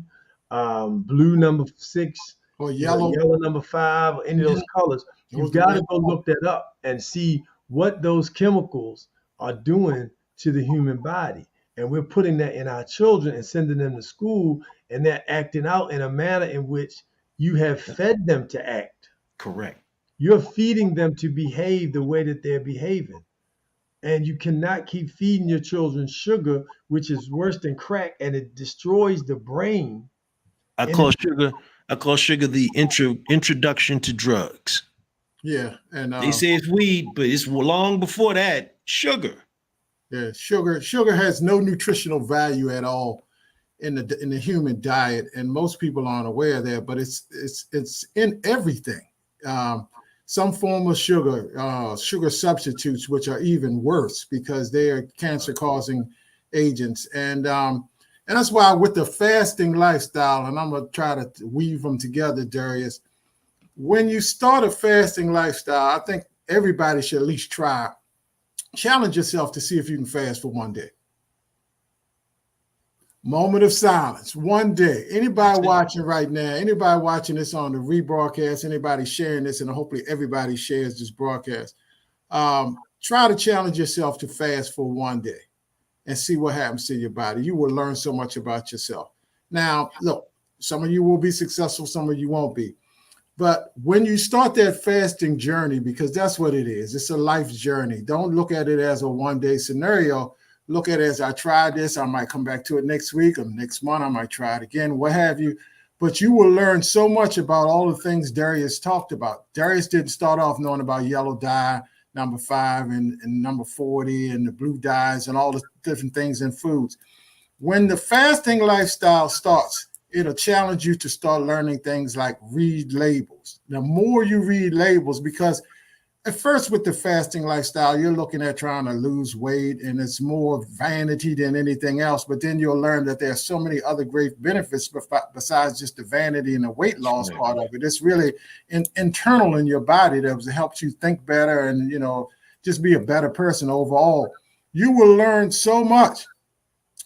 [SPEAKER 1] blue number 6,
[SPEAKER 6] or yellow
[SPEAKER 1] number 5, or any of those colors, you've got to go look that up and see what those chemicals are doing to the human body. And we're putting that in our children and sending them to school, and they're acting out in a manner in which you have fed them to act.
[SPEAKER 5] Correct.
[SPEAKER 1] You're feeding them to behave the way that they're behaving. And you cannot keep feeding your children sugar, which is worse than crack, and it destroys the brain.
[SPEAKER 5] I call sugar the introduction to drugs.
[SPEAKER 6] Yeah, and
[SPEAKER 5] they say it's weed, but it's long before that, sugar.
[SPEAKER 6] Yeah, sugar has no nutritional value at all in the human diet, and most people aren't aware of that. But it's in everything. Some form of sugar substitutes, which are even worse because they are cancer-causing agents, and that's why with the fasting lifestyle, and I'm gonna try to weave them together, Darius. When you start a fasting lifestyle, I think everybody should at least challenge yourself to see if you can fast for one day. Moment of silence, one day. Anybody watching right now, anybody watching this on the rebroadcast, anybody sharing this, and hopefully everybody shares this broadcast, try to challenge yourself to fast for one day and see what happens to your body. You will learn so much about yourself. Now, look, some of you will be successful, some of you won't be. But when you start that fasting journey, because that's what it is, it's a life journey. Don't look at it as a one-day scenario. Look at it as, I tried this, I might come back to it next week or next month, I might try it again, what have you. But you will learn so much about all the things Darius talked about. Darius didn't start off knowing about yellow dye, number 5 and number 40 and the blue dyes and all the different things in foods. When the fasting lifestyle starts, it'll challenge you to start learning things like read labels. The more you read labels, because at first with the fasting lifestyle, you're looking at trying to lose weight, and it's more vanity than anything else. But then you'll learn that there are so many other great benefits besides just the vanity and the weight loss part of it. It's really internal in your body that helps you think better and, just be a better person overall. You will learn so much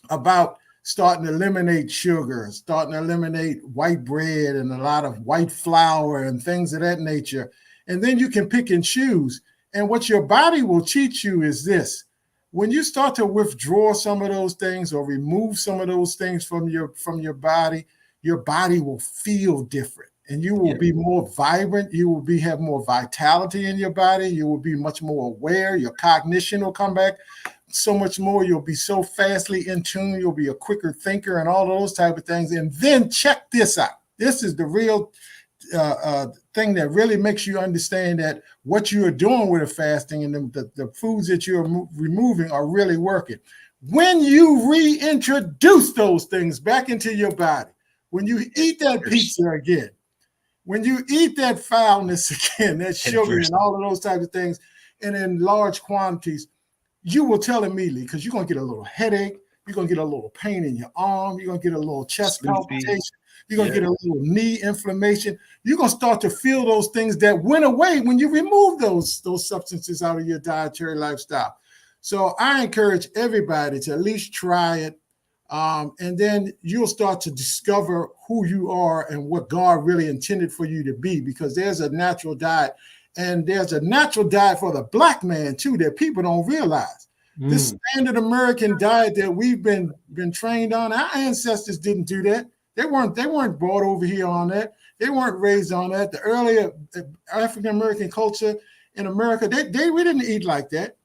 [SPEAKER 6] about starting to eliminate sugar, starting to eliminate white bread and a lot of white flour and things of that nature. And then you can pick and choose. And what your body will teach you is this: when you start to withdraw some of those things or remove some of those things from your body will feel different, and you will be more vibrant. You will have more vitality in your body. You will be much more aware. Your cognition will come back so much more. You'll be so fastly in tune. You'll be a quicker thinker and all of those type of things. And then check this out. This is the real thing that really makes you understand that what you are doing with the fasting and the foods that you're removing are really working. When you reintroduce those things back into your body, when you eat that pizza again, when you eat that foulness again, that sugar and all of those types of things, and in large quantities, you will tell immediately, because you're going to get a little headache. You're going to get a little pain in your arm. You're going to get a little chest palpitation. You're going to get a little knee inflammation. You're going to start to feel those things that went away when you remove those substances out of your dietary lifestyle. So I encourage everybody to at least try it. And then you'll start to discover who you are and what God really intended for you to be, because there's a natural diet. And there's a natural diet for the Black man, too, that people don't realize. This standard American diet that we've been trained on, our ancestors didn't do that. They weren't brought over here on that. They weren't raised on that. The earlier African-American culture in America, we didn't eat like that.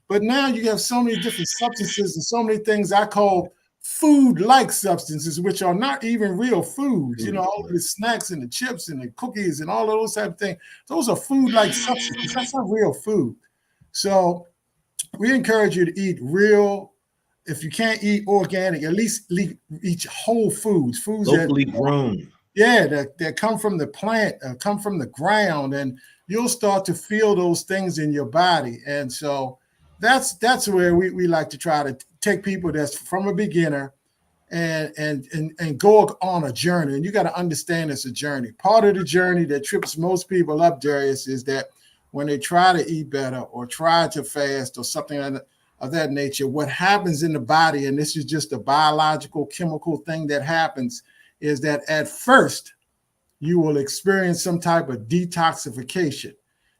[SPEAKER 6] But now you have so many different substances and so many things I call food-like substances, which are not even real foods. All of the snacks and the chips and the cookies and all of those type of things. Those are food-like substances. That's not real food. So we encourage you to eat real. If you can't eat organic, at least eat whole foods
[SPEAKER 5] locally grown.
[SPEAKER 6] Yeah, that come from the plant, come from the ground, and you'll start to feel those things in your body. And so that's where we like to try to take people that's from a beginner and go on a journey. And you got to understand it's a journey. Part of the journey that trips most people up, Darius, is that when they try to eat better or try to fast or something of that nature, what happens in the body, and this is just a biological, chemical thing that happens, is that at first you will experience some type of detoxification.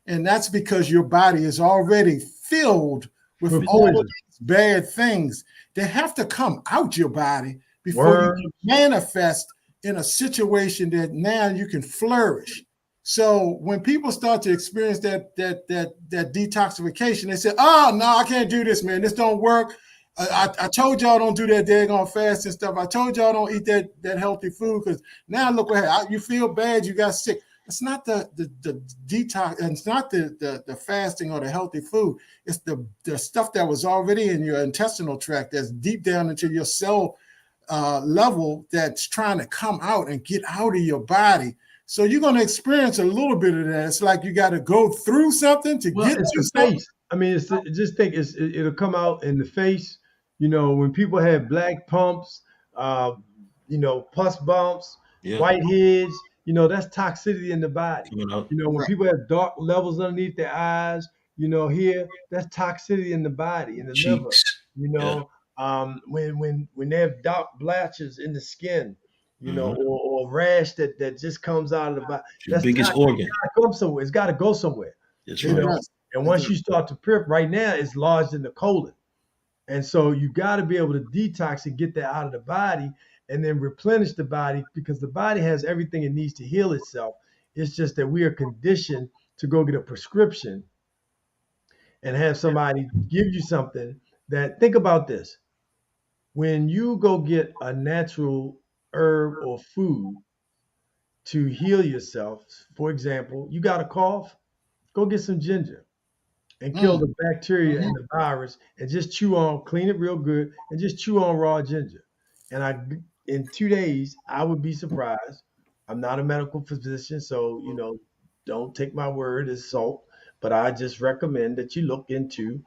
[SPEAKER 6] And that's because your body is already filled with all of these bad things that have to come out your body before you can manifest in a situation that now you can flourish. So when people start to experience that detoxification, they say, "Oh no, I can't do this, man. This don't work. I told y'all don't do that daggone fast and stuff. I told y'all don't eat that healthy food, because now look what happened. You feel bad. You got sick." It's not the detox, and it's not the fasting or the healthy food. It's the stuff that was already in your intestinal tract that's deep down into your cell level that's trying to come out and get out of your body. So you're going to experience a little bit of that. It's like you got to go through something to get to something.
[SPEAKER 1] Face. I mean, just think it'll come out in the face. When people have black pumps, pus bumps, whiteheads, that's toxicity in the body. When people have dark levels underneath their eyes, here, that's toxicity in the body, in the
[SPEAKER 5] Cheeks.
[SPEAKER 1] liver. When they have dark blotches in the skin, or rash that just comes out of the body.
[SPEAKER 5] Your biggest organ.
[SPEAKER 1] It's got to go somewhere.
[SPEAKER 5] That's right.
[SPEAKER 1] And once you start to prep, right now it's lodged in the colon. And so you got to be able to detox and get that out of the body and then replenish the body, because the body has everything it needs to heal itself. It's just that we are conditioned to go get a prescription and have somebody give you something that, think about this. When you go get a natural herb or food to heal yourself, for example, you got a cough, go get some ginger and kill the bacteria and the virus, and just clean it real good, and just chew on raw ginger. And in 2 days, I would be surprised. I'm not a medical physician, so don't take my word as salt. but I just recommend that you look into,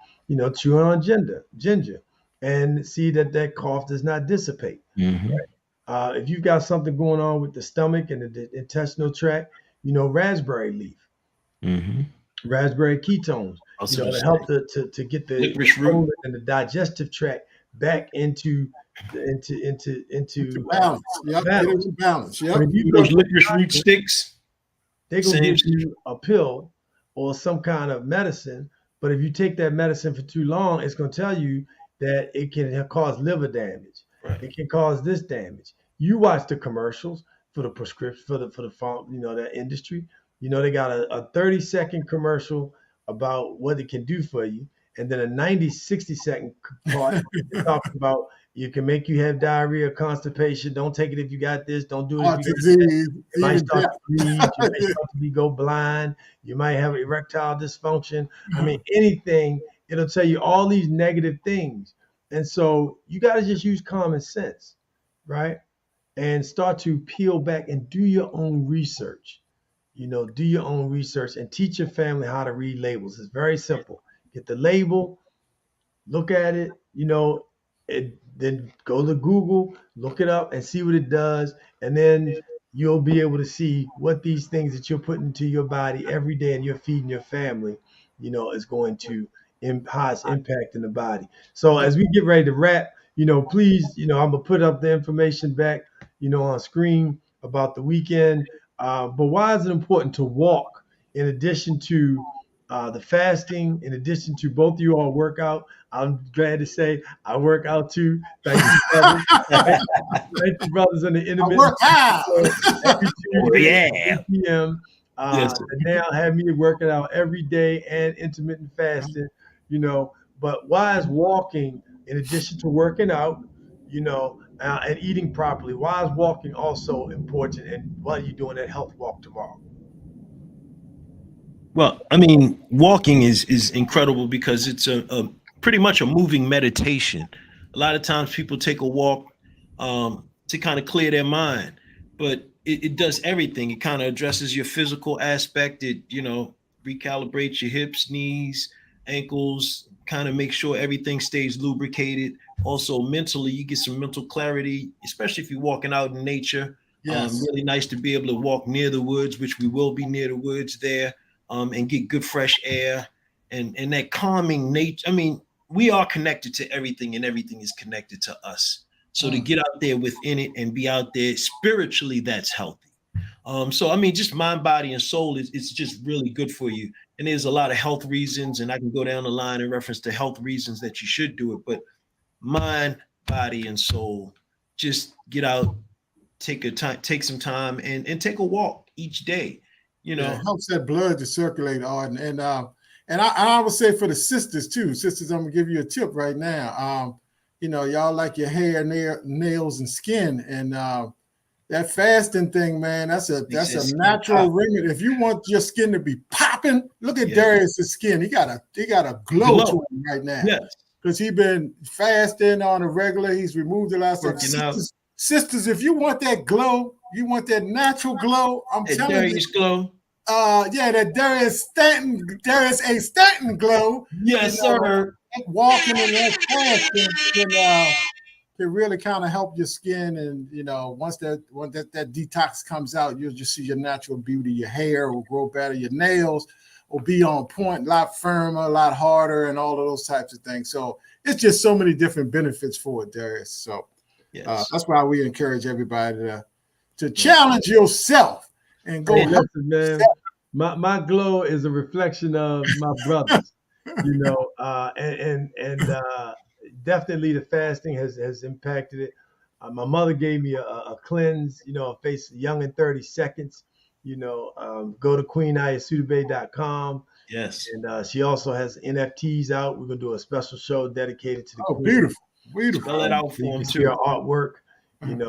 [SPEAKER 1] chewing on ginger, and see that cough does not dissipate.
[SPEAKER 5] Mm-hmm.
[SPEAKER 1] If you've got something going on with the stomach and the intestinal tract, raspberry leaf,
[SPEAKER 5] Mm-hmm.
[SPEAKER 1] raspberry ketones, to help to get the
[SPEAKER 5] licorice
[SPEAKER 1] colon
[SPEAKER 5] root
[SPEAKER 1] and the digestive tract back into
[SPEAKER 6] balance. Yep, get it in balance. Yep.
[SPEAKER 1] But if you go
[SPEAKER 5] those
[SPEAKER 1] to
[SPEAKER 5] licorice
[SPEAKER 1] the
[SPEAKER 5] root
[SPEAKER 1] doctor,
[SPEAKER 5] sticks.
[SPEAKER 1] they're gonna give you a pill or some kind of medicine. But if you take that medicine for too long, it's gonna tell you that it can cause liver damage.
[SPEAKER 5] Right.
[SPEAKER 1] It can cause this damage. You watch the commercials for the prescription for the farm, that industry. They got a 30-second commercial about what it can do for you, and then a 60-second part that talks about you can make you have diarrhea, constipation. Don't take it if you got this. Don't do it if you got
[SPEAKER 6] disease.
[SPEAKER 1] that. You might start to bleed. You might start to go blind. You might have erectile dysfunction. I mean, anything. It'll tell you all these negative things. And so you got to just use common sense, right? And start to peel back and do your own research. Do your own research and teach your family how to read labels. It's very simple. Get the label, look at it, and then go to Google, look it up and see what it does. And then you'll be able to see what these things that you're putting into your body every day and you're feeding your family, is going to how it's impacting the body. So as we get ready to wrap, please, I'm gonna put up the information back, on screen about the weekend. But why is it important to walk in addition to the fasting, in addition to both of you all work out? I'm glad to say I work out too. Thank you, brothers. Thank you, brothers, on the Intermitten.
[SPEAKER 6] Work out.
[SPEAKER 1] Every Tuesday,
[SPEAKER 5] yeah.
[SPEAKER 1] 8 p.m.
[SPEAKER 5] Yes.
[SPEAKER 1] And now have me working out every day and intermittent fasting, But why is walking, in addition to working out, and eating properly, why is walking also important? And what are you doing that health walk tomorrow?
[SPEAKER 5] Well, I mean, walking is incredible because it's a pretty much a moving meditation. A lot of times people take a walk to kind of clear their mind, but it does everything. It kind of addresses your physical aspect. It, recalibrates your hips, knees, ankles, kind of make sure everything stays lubricated. Also, mentally, you get some mental clarity, especially if you're walking out in nature.
[SPEAKER 6] Yes.
[SPEAKER 5] Really nice to be able to walk near the woods, which we will be near the woods there, and get good fresh air and that calming nature. I mean, we are connected to everything and everything is connected to us. So to get out there within it and be out there spiritually, that's healthy. So, I mean, just mind, body, and soul it's just really good for you. And there's a lot of health reasons, and I can go down the line in reference to health reasons that you should do it. But mind, body, and soul, just get out, take some time and take a walk each day.
[SPEAKER 6] It helps that blood to circulate, Arden. And I would say for the sisters too. Sisters, I'm gonna give you a tip right now. Y'all like your hair, nails, and skin, and that fasting thing, man, that's a natural remedy. If you want your skin to be popping, look at Darius's skin. He got a glow to him right now.
[SPEAKER 5] Yes.
[SPEAKER 6] Because he's been fasting on a regular. He's removed a lot of stuff. Sisters, if you want that glow, you want that natural glow, I'm telling you.
[SPEAKER 5] Glow.
[SPEAKER 6] That Darius A. Stanton glow.
[SPEAKER 5] Yes, sir.
[SPEAKER 6] Walking in that fasting can really kind of help your skin, and once that detox comes out, you'll just see your natural beauty. Your hair will grow better, your nails will be on point, a lot firmer, a lot harder, and all of those types of things. So it's just so many different benefits for it, Darius. So that's why we encourage everybody to challenge yourself and go.
[SPEAKER 1] Listen, man, my glow is a reflection of my brothers, and definitely the fasting has impacted it. My mother gave me a cleanse, a face young in 30 seconds. Go to queenayasudebe.com.
[SPEAKER 5] Yes.
[SPEAKER 1] And she also has NFTs out. We're gonna do a special show dedicated to the
[SPEAKER 6] Queen. Beautiful.
[SPEAKER 5] Spell it out for them too.
[SPEAKER 1] Our artwork, and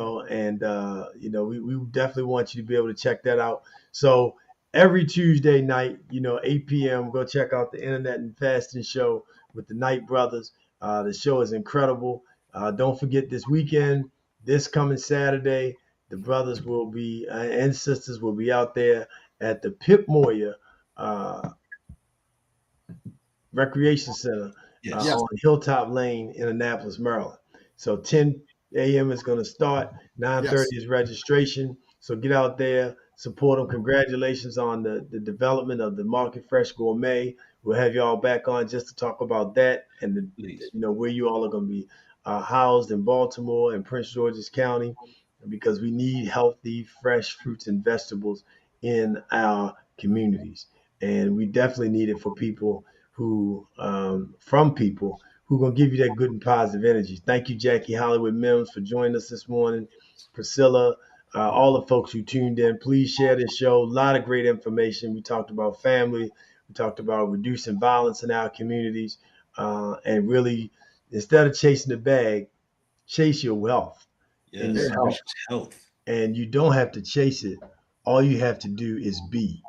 [SPEAKER 1] we definitely want you to be able to check that out. So every Tuesday night, 8 p.m., go check out the Intermitten Fasting Show with the Knight Brothers. The show is incredible. Don't forget this weekend, this coming Saturday, the brothers will be and sisters will be out there at the Pip Moyer Recreation Center
[SPEAKER 5] Yes.
[SPEAKER 1] on Hilltop Lane in Annapolis, Maryland. So 10 a.m. is going to start. 9:30 is registration. So get out there, support them. Congratulations on the development of the Market Fresh Gourmet. We'll have y'all back on just to talk about that and where you all are going to be housed in Baltimore and Prince George's County, because we need healthy, fresh fruits and vegetables in our communities, and we definitely need it for people who from people who are going to give you that good and positive energy. Thank you, Jackie Hollywood Mims, for joining us this morning. Priscilla, all the folks who tuned in, please share this show. A lot of great information. We talked about family. We talked about reducing violence in our communities, and really, instead of chasing the bag, chase your wealth and your health. And you don't have to chase it. All you have to do is be.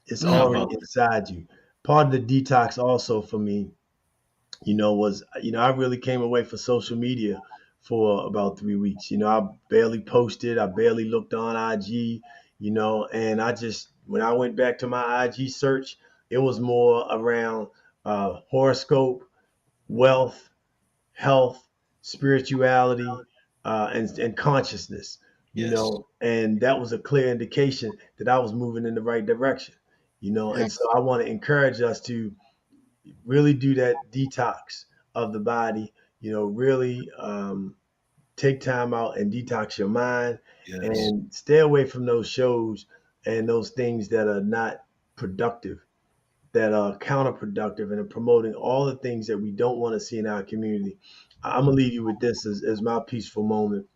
[SPEAKER 1] It's already inside you. Part of the detox also for me, was, I really came away from social media for about 3 weeks. I barely posted, I barely looked on IG, and when I went back to my IG search, it was more around horoscope, wealth, health, spirituality, and consciousness, and that was a clear indication that I was moving in the right direction, and so I want to encourage us to really do that detox of the body, really take time out and detox your mind and stay away from those shows and those things that are not productive, that are counterproductive and are promoting all the things that we don't want to see in our community. I'm gonna leave you with this as my peaceful moment,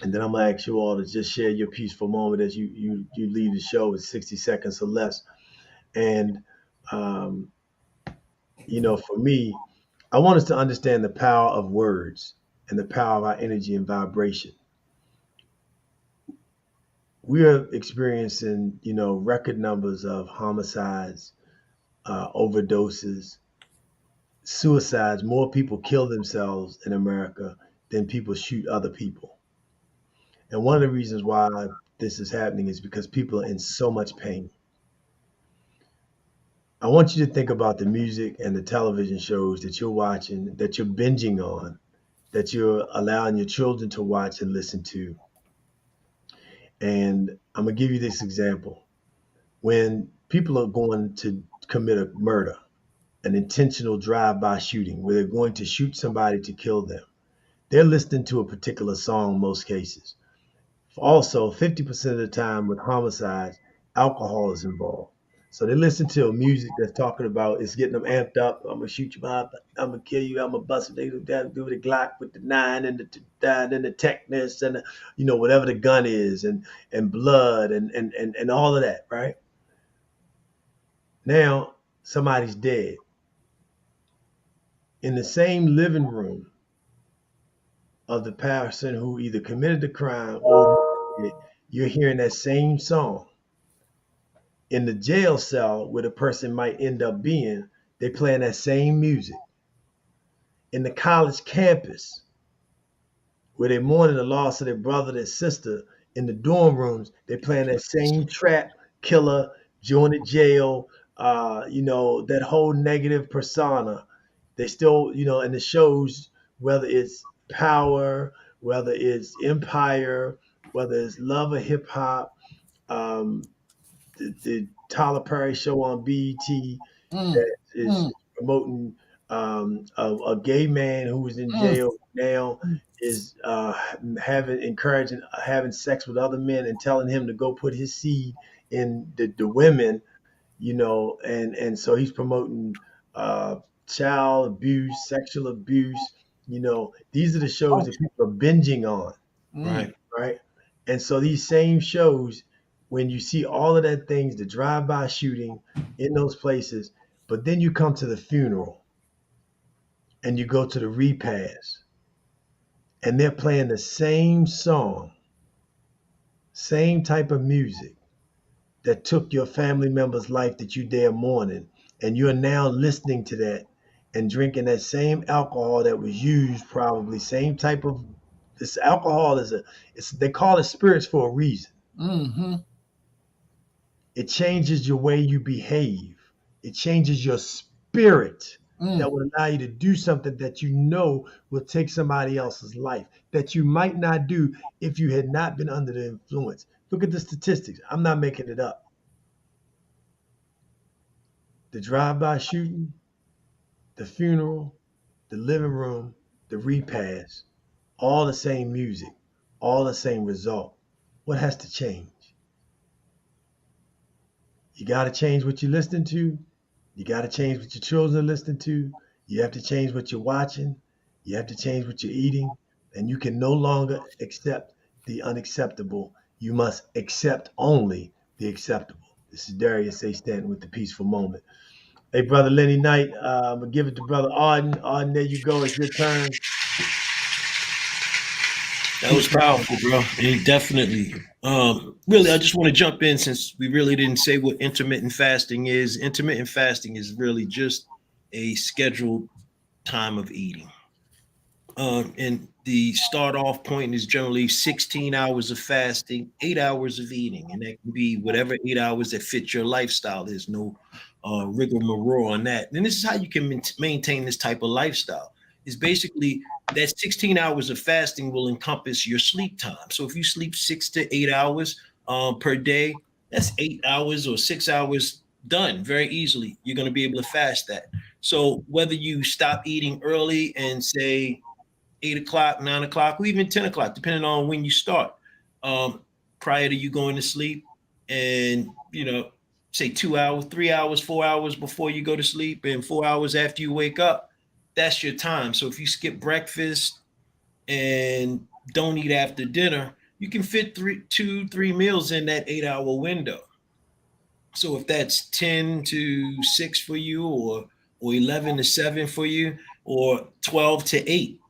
[SPEAKER 1] and then I'm gonna ask you all to just share your peaceful moment as you leave the show with 60 seconds or less. And for me, I want us to understand the power of words and the power of our energy and vibration. We are experiencing, record numbers of homicides, overdoses, suicides. More people kill themselves in America than people shoot other people. And one of the reasons why this is happening is because people are in so much pain. I want you to think about the music and the television shows that you're watching, that you're binging on, that you're allowing your children to watch and listen to. And I'm going to give you this example. When people are going to commit a murder, an intentional drive-by shooting, where they're going to shoot somebody to kill them, they're listening to a particular song in most cases. Also, 50% of the time with homicides, alcohol is involved. So they listen to a music that's talking about, it's getting them amped up. I'm gonna shoot you up. I'm gonna kill you. I'm gonna bust it. They do the Glock with the 9 and the Techness and whatever the gun is and blood and all of that, right? Now somebody's dead. In the same living room of the person who either committed the crime or you're hearing that same song. In the jail cell where the person might end up being, they playing that same music. In the college campus where they're mourning the loss of their brother, their sister, in the dorm rooms, they're playing that same trap, killer, jointed jail, that whole negative persona. They still, in the shows, whether it's Power, whether it's Empire, whether it's Love of Hip Hop, the Tyler Perry show on BET that is promoting a gay man who was in jail now is encouraging having sex with other men and telling him to go put his seed in the women, and so he's promoting child abuse, sexual abuse. These are the shows that people are binging on, right? And so these same shows, when you see all of that things, the drive-by shooting in those places, but then you come to the funeral and you go to the repast and they're playing the same song, same type of music that took your family member's life that you there mourning, and you're now listening to that and drinking that same alcohol that was used, probably same type of, this alcohol they call it spirits for a reason. It changes your way you behave. It changes your spirit that will allow you to do something that you know will take somebody else's life that you might not do if you had not been under the influence. Look at the statistics. I'm not making it up. The drive-by shooting, the funeral, the living room, the repast, all the same music, all the same result. What has to change? You got to change what you're listening to. You got to change what your children are listening to. You have to change what you're watching. You have to change what you're eating. And you can no longer accept the unacceptable. You must accept only the acceptable. This is Darius A. Stanton with the Peaceful Moment. Hey, Brother Lenny Knight, I'm going to give it to Brother Arden. Arden, there you go. It's your turn.
[SPEAKER 5] That was powerful, bro. Definitely. Really, I just want to jump in since we really didn't say what intermittent fasting is. Intermittent fasting is really just a scheduled time of eating. And the start off point is generally 16 hours of fasting, 8 hours of eating. And that can be whatever 8 hours that fit your lifestyle. There's no rigmarole on that. And this is how you can maintain this type of lifestyle. Is basically that 16 hours of fasting will encompass your sleep time. So if you sleep 6 to 8 hours per day, that's 8 hours or 6 hours done very easily. You're going to be able to fast that. So whether you stop eating early and say 8 o'clock, 9 o'clock, or even 10 o'clock, depending on when you start, prior to you going to sleep, and, say 2 hours, 3 hours, 4 hours before you go to sleep, and 4 hours after you wake up, that's your time. So if you skip breakfast and don't eat after dinner, you can fit 3 meals in that 8 hour window. So if that's 10 to 6 for you, or 11 to 7 for you, or 12 to 8,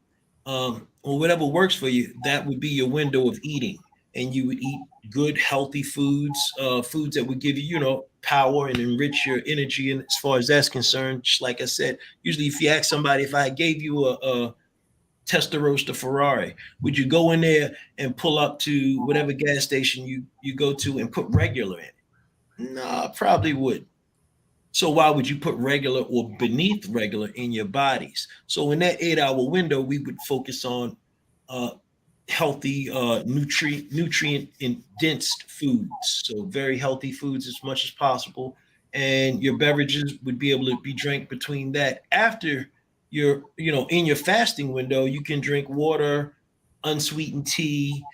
[SPEAKER 5] or whatever works for you, that would be your window of eating. And you would eat good, healthy foods, foods that would give you, power and enrich your energy. And as far as that's concerned, just like I said, usually if you ask somebody, if I gave you a Testarossa Ferrari, would you go in there and pull up to whatever gas station you go to and put regular in it? No, I probably would. So why would you put regular or beneath regular in your bodies? So in that 8 hour window, we would focus on healthy, nutrient dense foods. So very healthy foods as much as possible. And your beverages would be able to be drank between that. After you're, in your fasting window, you can drink water, unsweetened tea,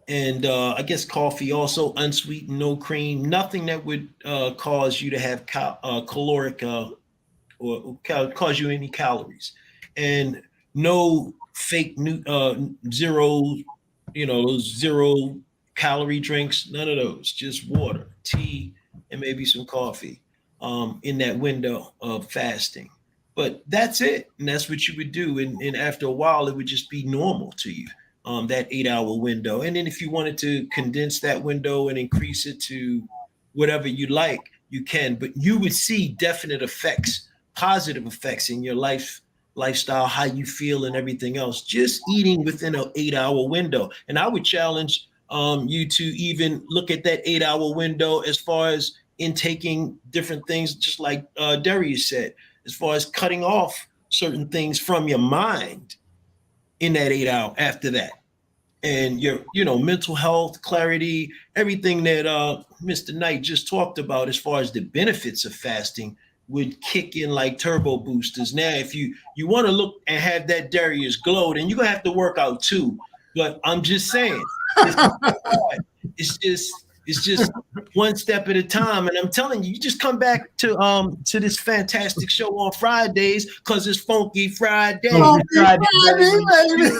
[SPEAKER 5] and I guess coffee also, unsweetened, no cream, nothing that would cause you to have caloric or cause you any calories, and no fake zero calorie drinks, none of those, just water, tea, and maybe some coffee in that window of fasting. But that's it, and that's what you would do, and after a while it would just be normal to you, that 8 hour window. And then if you wanted to condense that window and increase it to whatever you like, you can, but you would see definite effects, positive effects in your lifestyle, how you feel and everything else, just eating within an 8 hour window. And I would challenge you to even look at that 8 hour window as far as intaking different things, just like Darius said, as far as cutting off certain things from your mind in that 8 hour after that. And your, mental health, clarity, everything that Mr. Knight just talked about as far as the benefits of fasting would kick in like turbo boosters. Now, if you want to look and have that Darius glow, then you're going to have to work out too. But I'm just saying, it's just one step at a time. And I'm telling you, you just come back to this fantastic show on Fridays, because it's Funky Friday.
[SPEAKER 6] Funky Friday, baby.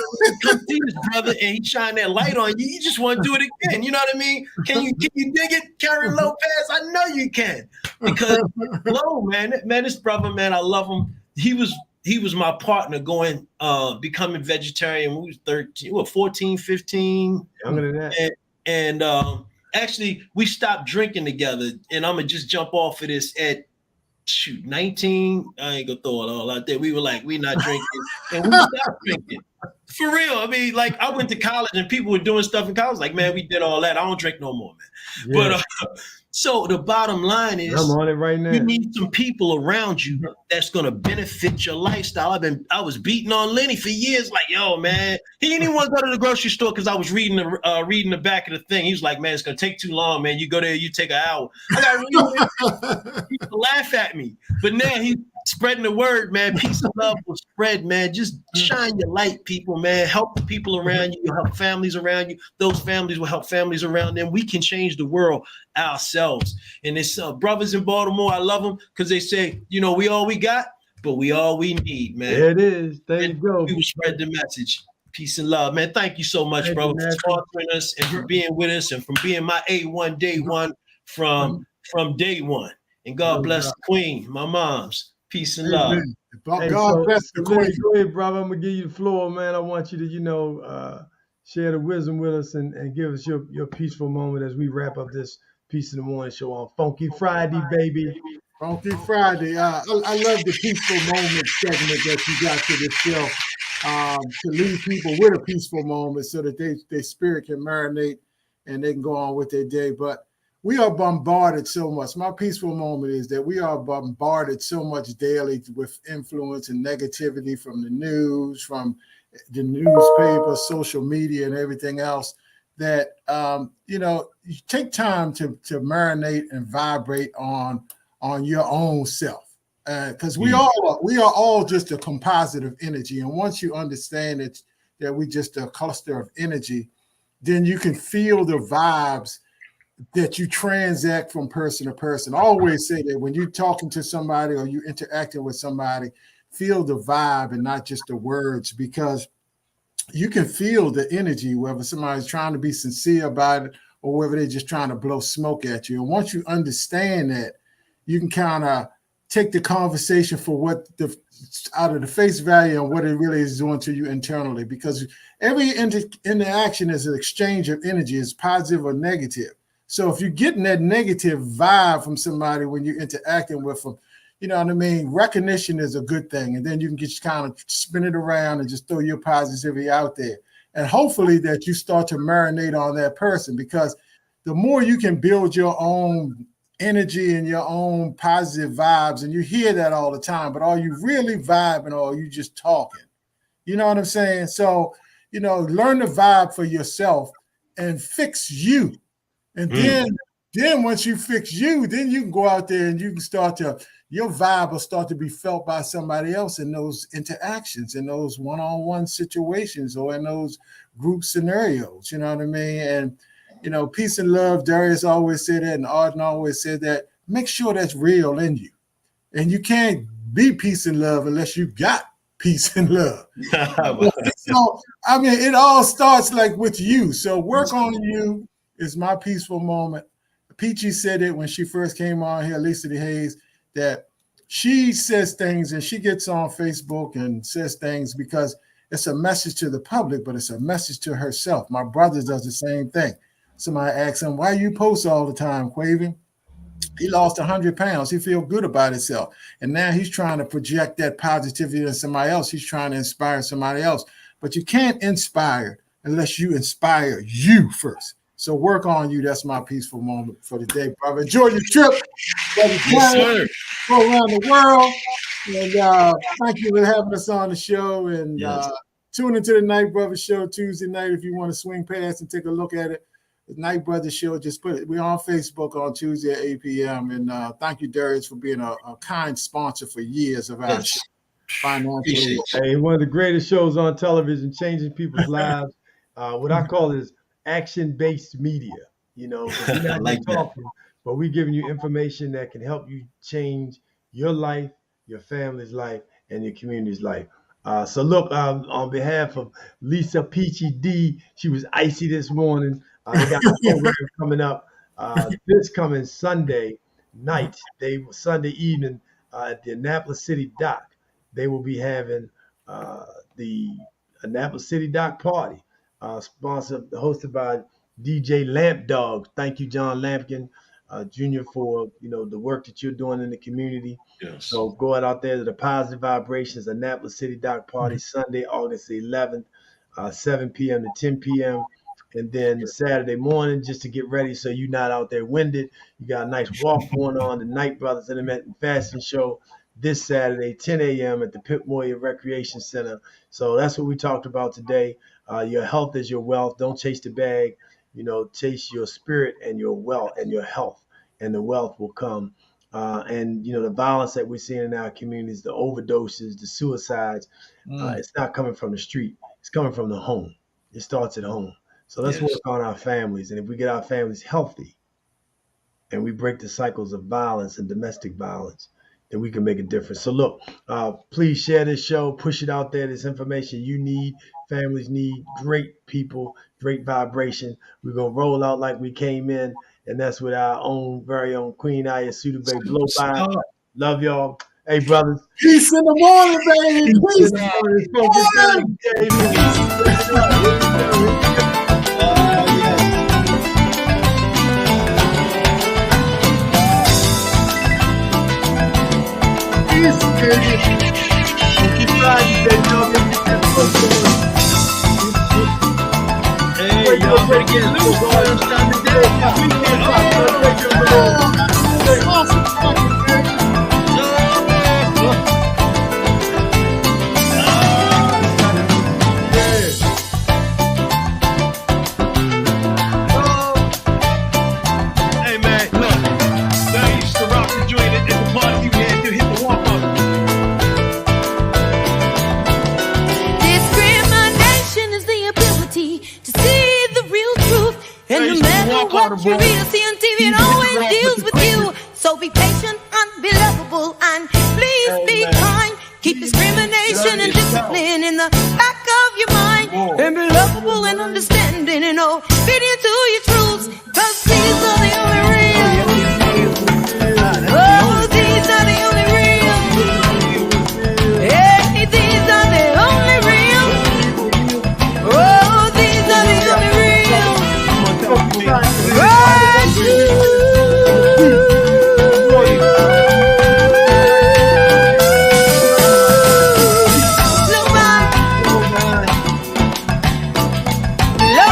[SPEAKER 5] Come see this brother, and he shine that light on you. You just want to do it again. You know what I mean? Can you dig it, Karen Lopez? I know you can. Because Flo, man, this brother, man, I love him. He was my partner going, becoming vegetarian when we was 13, 14, 15.
[SPEAKER 1] Younger than that.
[SPEAKER 5] And actually, we stopped drinking together, and I'm gonna just jump off of this at 19. I ain't gonna throw it all out there. We were like, we're not drinking, and we stopped drinking. For real. I mean, like, I went to college and people were doing stuff in college. Like, man, we did all that. I don't drink no more, man. Yeah. So the bottom line is,
[SPEAKER 1] I'm on it right now.
[SPEAKER 5] You need some people around you that's gonna benefit your lifestyle. I was beating on Lenny for years, like, yo, man, he didn't even want to go to the grocery store because I was reading the back of the thing. He was like, man, it's gonna take too long, man. You go there, you take an hour. I got really people laugh at me, but now he's spreading the word, man. Peace and love will spread, man. Just shine your light, people, man. Help the people around you. Help families around you. Those families will help families around them. We can change the world ourselves. And it's brothers in Baltimore. I love them because they say, you know, we all we got, but we all we need, man.
[SPEAKER 1] There it is. There you go.
[SPEAKER 5] We will spread the message. Peace and love, man. Thank you so much, bro, for sponsoring us and for being with us and for being my A1 day one from day one. And God bless the Queen, my moms. Peace and love.
[SPEAKER 6] God bless the Queen.
[SPEAKER 1] Go ahead, brother. I'm gonna give you the floor, man. I want you to, share the wisdom with us and give us your peaceful moment as we wrap up this Peace in the Morning show on Funky Friday, baby.
[SPEAKER 6] Funky Friday. I love the peaceful moment segment that you got to this show. To leave people with a peaceful moment so that their spirit can marinate and they can go on with their day. But we are bombarded so much. My peaceful moment is that we are bombarded so much daily with influence and negativity from the news, from the newspaper, social media, and everything else that, you take time to marinate and vibrate on your own self. Because we are all just a composite of energy. And once you understand that we just a cluster of energy, then you can feel the vibes that you transact from person to person. I always say that when you're talking to somebody or you're interacting with somebody, feel the vibe and not just the words, because you can feel the energy, whether somebody's trying to be sincere about it or whether they're just trying to blow smoke at you. And once you understand that, you can kind of take the conversation for what out of the face value and what it really is doing to you internally, because every interaction is an exchange of energy, is positive or negative. So if you're getting that negative vibe from somebody when you're interacting with them, you know what I mean? Recognition is a good thing. And then you can just kind of spin it around and just throw your positivity out there. And hopefully that you start to marinate on that person, because the more you can build your own energy and your own positive vibes, and you hear that all the time, but are you really vibing or are you just talking? You know what I'm saying? So, learn the vibe for yourself and fix you. And then once you fix you, then you can go out there and you can your vibe will start to be felt by somebody else in those interactions, in those one-on-one situations, or in those group scenarios. You know what I mean? And, peace and love, Darius always said that, and Arden always said that. Make sure that's real in you. And you can't be peace and love unless you got peace and love. So, it all starts like with you. So work on you is my peaceful moment. Peachy said it when she first came on here, Lisa DeDejesus, that she says things and she gets on Facebook and says things because it's a message to the public, but it's a message to herself. My brother does the same thing. Somebody asks him, why you post all the time, Quaven? He lost 100 pounds. He feels good about himself. And now he's trying to project that positivity to somebody else. He's trying to inspire somebody else. But you can't inspire unless you inspire you first. So work on you. That's my peaceful moment for the day, brother. Enjoy your trip.
[SPEAKER 5] Yes, sir.
[SPEAKER 6] Go around the world. And thank you for having us on the show. And tune into the Night Brother Show Tuesday night if you want to swing past and take a look at it. The Night Brother Show, just put it. We're on Facebook on Tuesday at 8 p.m. And thank you, Darius, for being a kind sponsor for years of our show. Financially.
[SPEAKER 1] Hey, one of the greatest shows on television, changing people's lives. What I call is action-based media. We're not like talking, but we're giving you information that can help you change your life, your family's life, and your community's life. So look, on behalf of Lisa Peachy D, she was icy this morning. They got a program coming up this coming Sunday night. Sunday evening at the Annapolis City Dock. They will be having the Annapolis City Dock Party, hosted by DJ Lamp Dog. Thank you, John Lampkin Jr., for the work that you're doing in the community.
[SPEAKER 5] Yes.
[SPEAKER 1] So going out there to the Positive Vibrations Annapolis City Dock Party Sunday, August 11th, 7 p.m. to 10 p.m. And then Saturday morning, just to get ready so you're not out there winded, you got a nice walk going on, the Night Brothers Intermittent Fasting Show this Saturday, 10 a.m. at the Pip Moyer Recreation Center. So that's what we talked about today. Your health is your wealth. Don't chase the bag. Chase your spirit and your wealth and your health, and the wealth will come. And the violence that we're seeing in our communities, the overdoses, the suicides, it's not coming from the street. It's coming from the home. It starts at home. So let's work on our families. And if we get our families healthy and we break the cycles of violence and domestic violence, then we can make a difference. So look, please share this show, push it out there. This information you need, families need, great people, great vibration. We're going to roll out like we came in, and that's with our very own Queen Positve blow by. Love y'all. Hey, brothers.
[SPEAKER 6] Peace in the morning, baby. Peace in the morning.
[SPEAKER 1] Keep riding, baby. Hey, y'all better get loose. It's time to Hey, man, look. I used to rock the joint at the party you had to hit the walk up.
[SPEAKER 2] And no matter what you read or see on TV, it always deals with you. So be patient, unbelievable, and please be kind. Keep discrimination and discipline in the back of your mind. And be lovable and understanding and obedient to your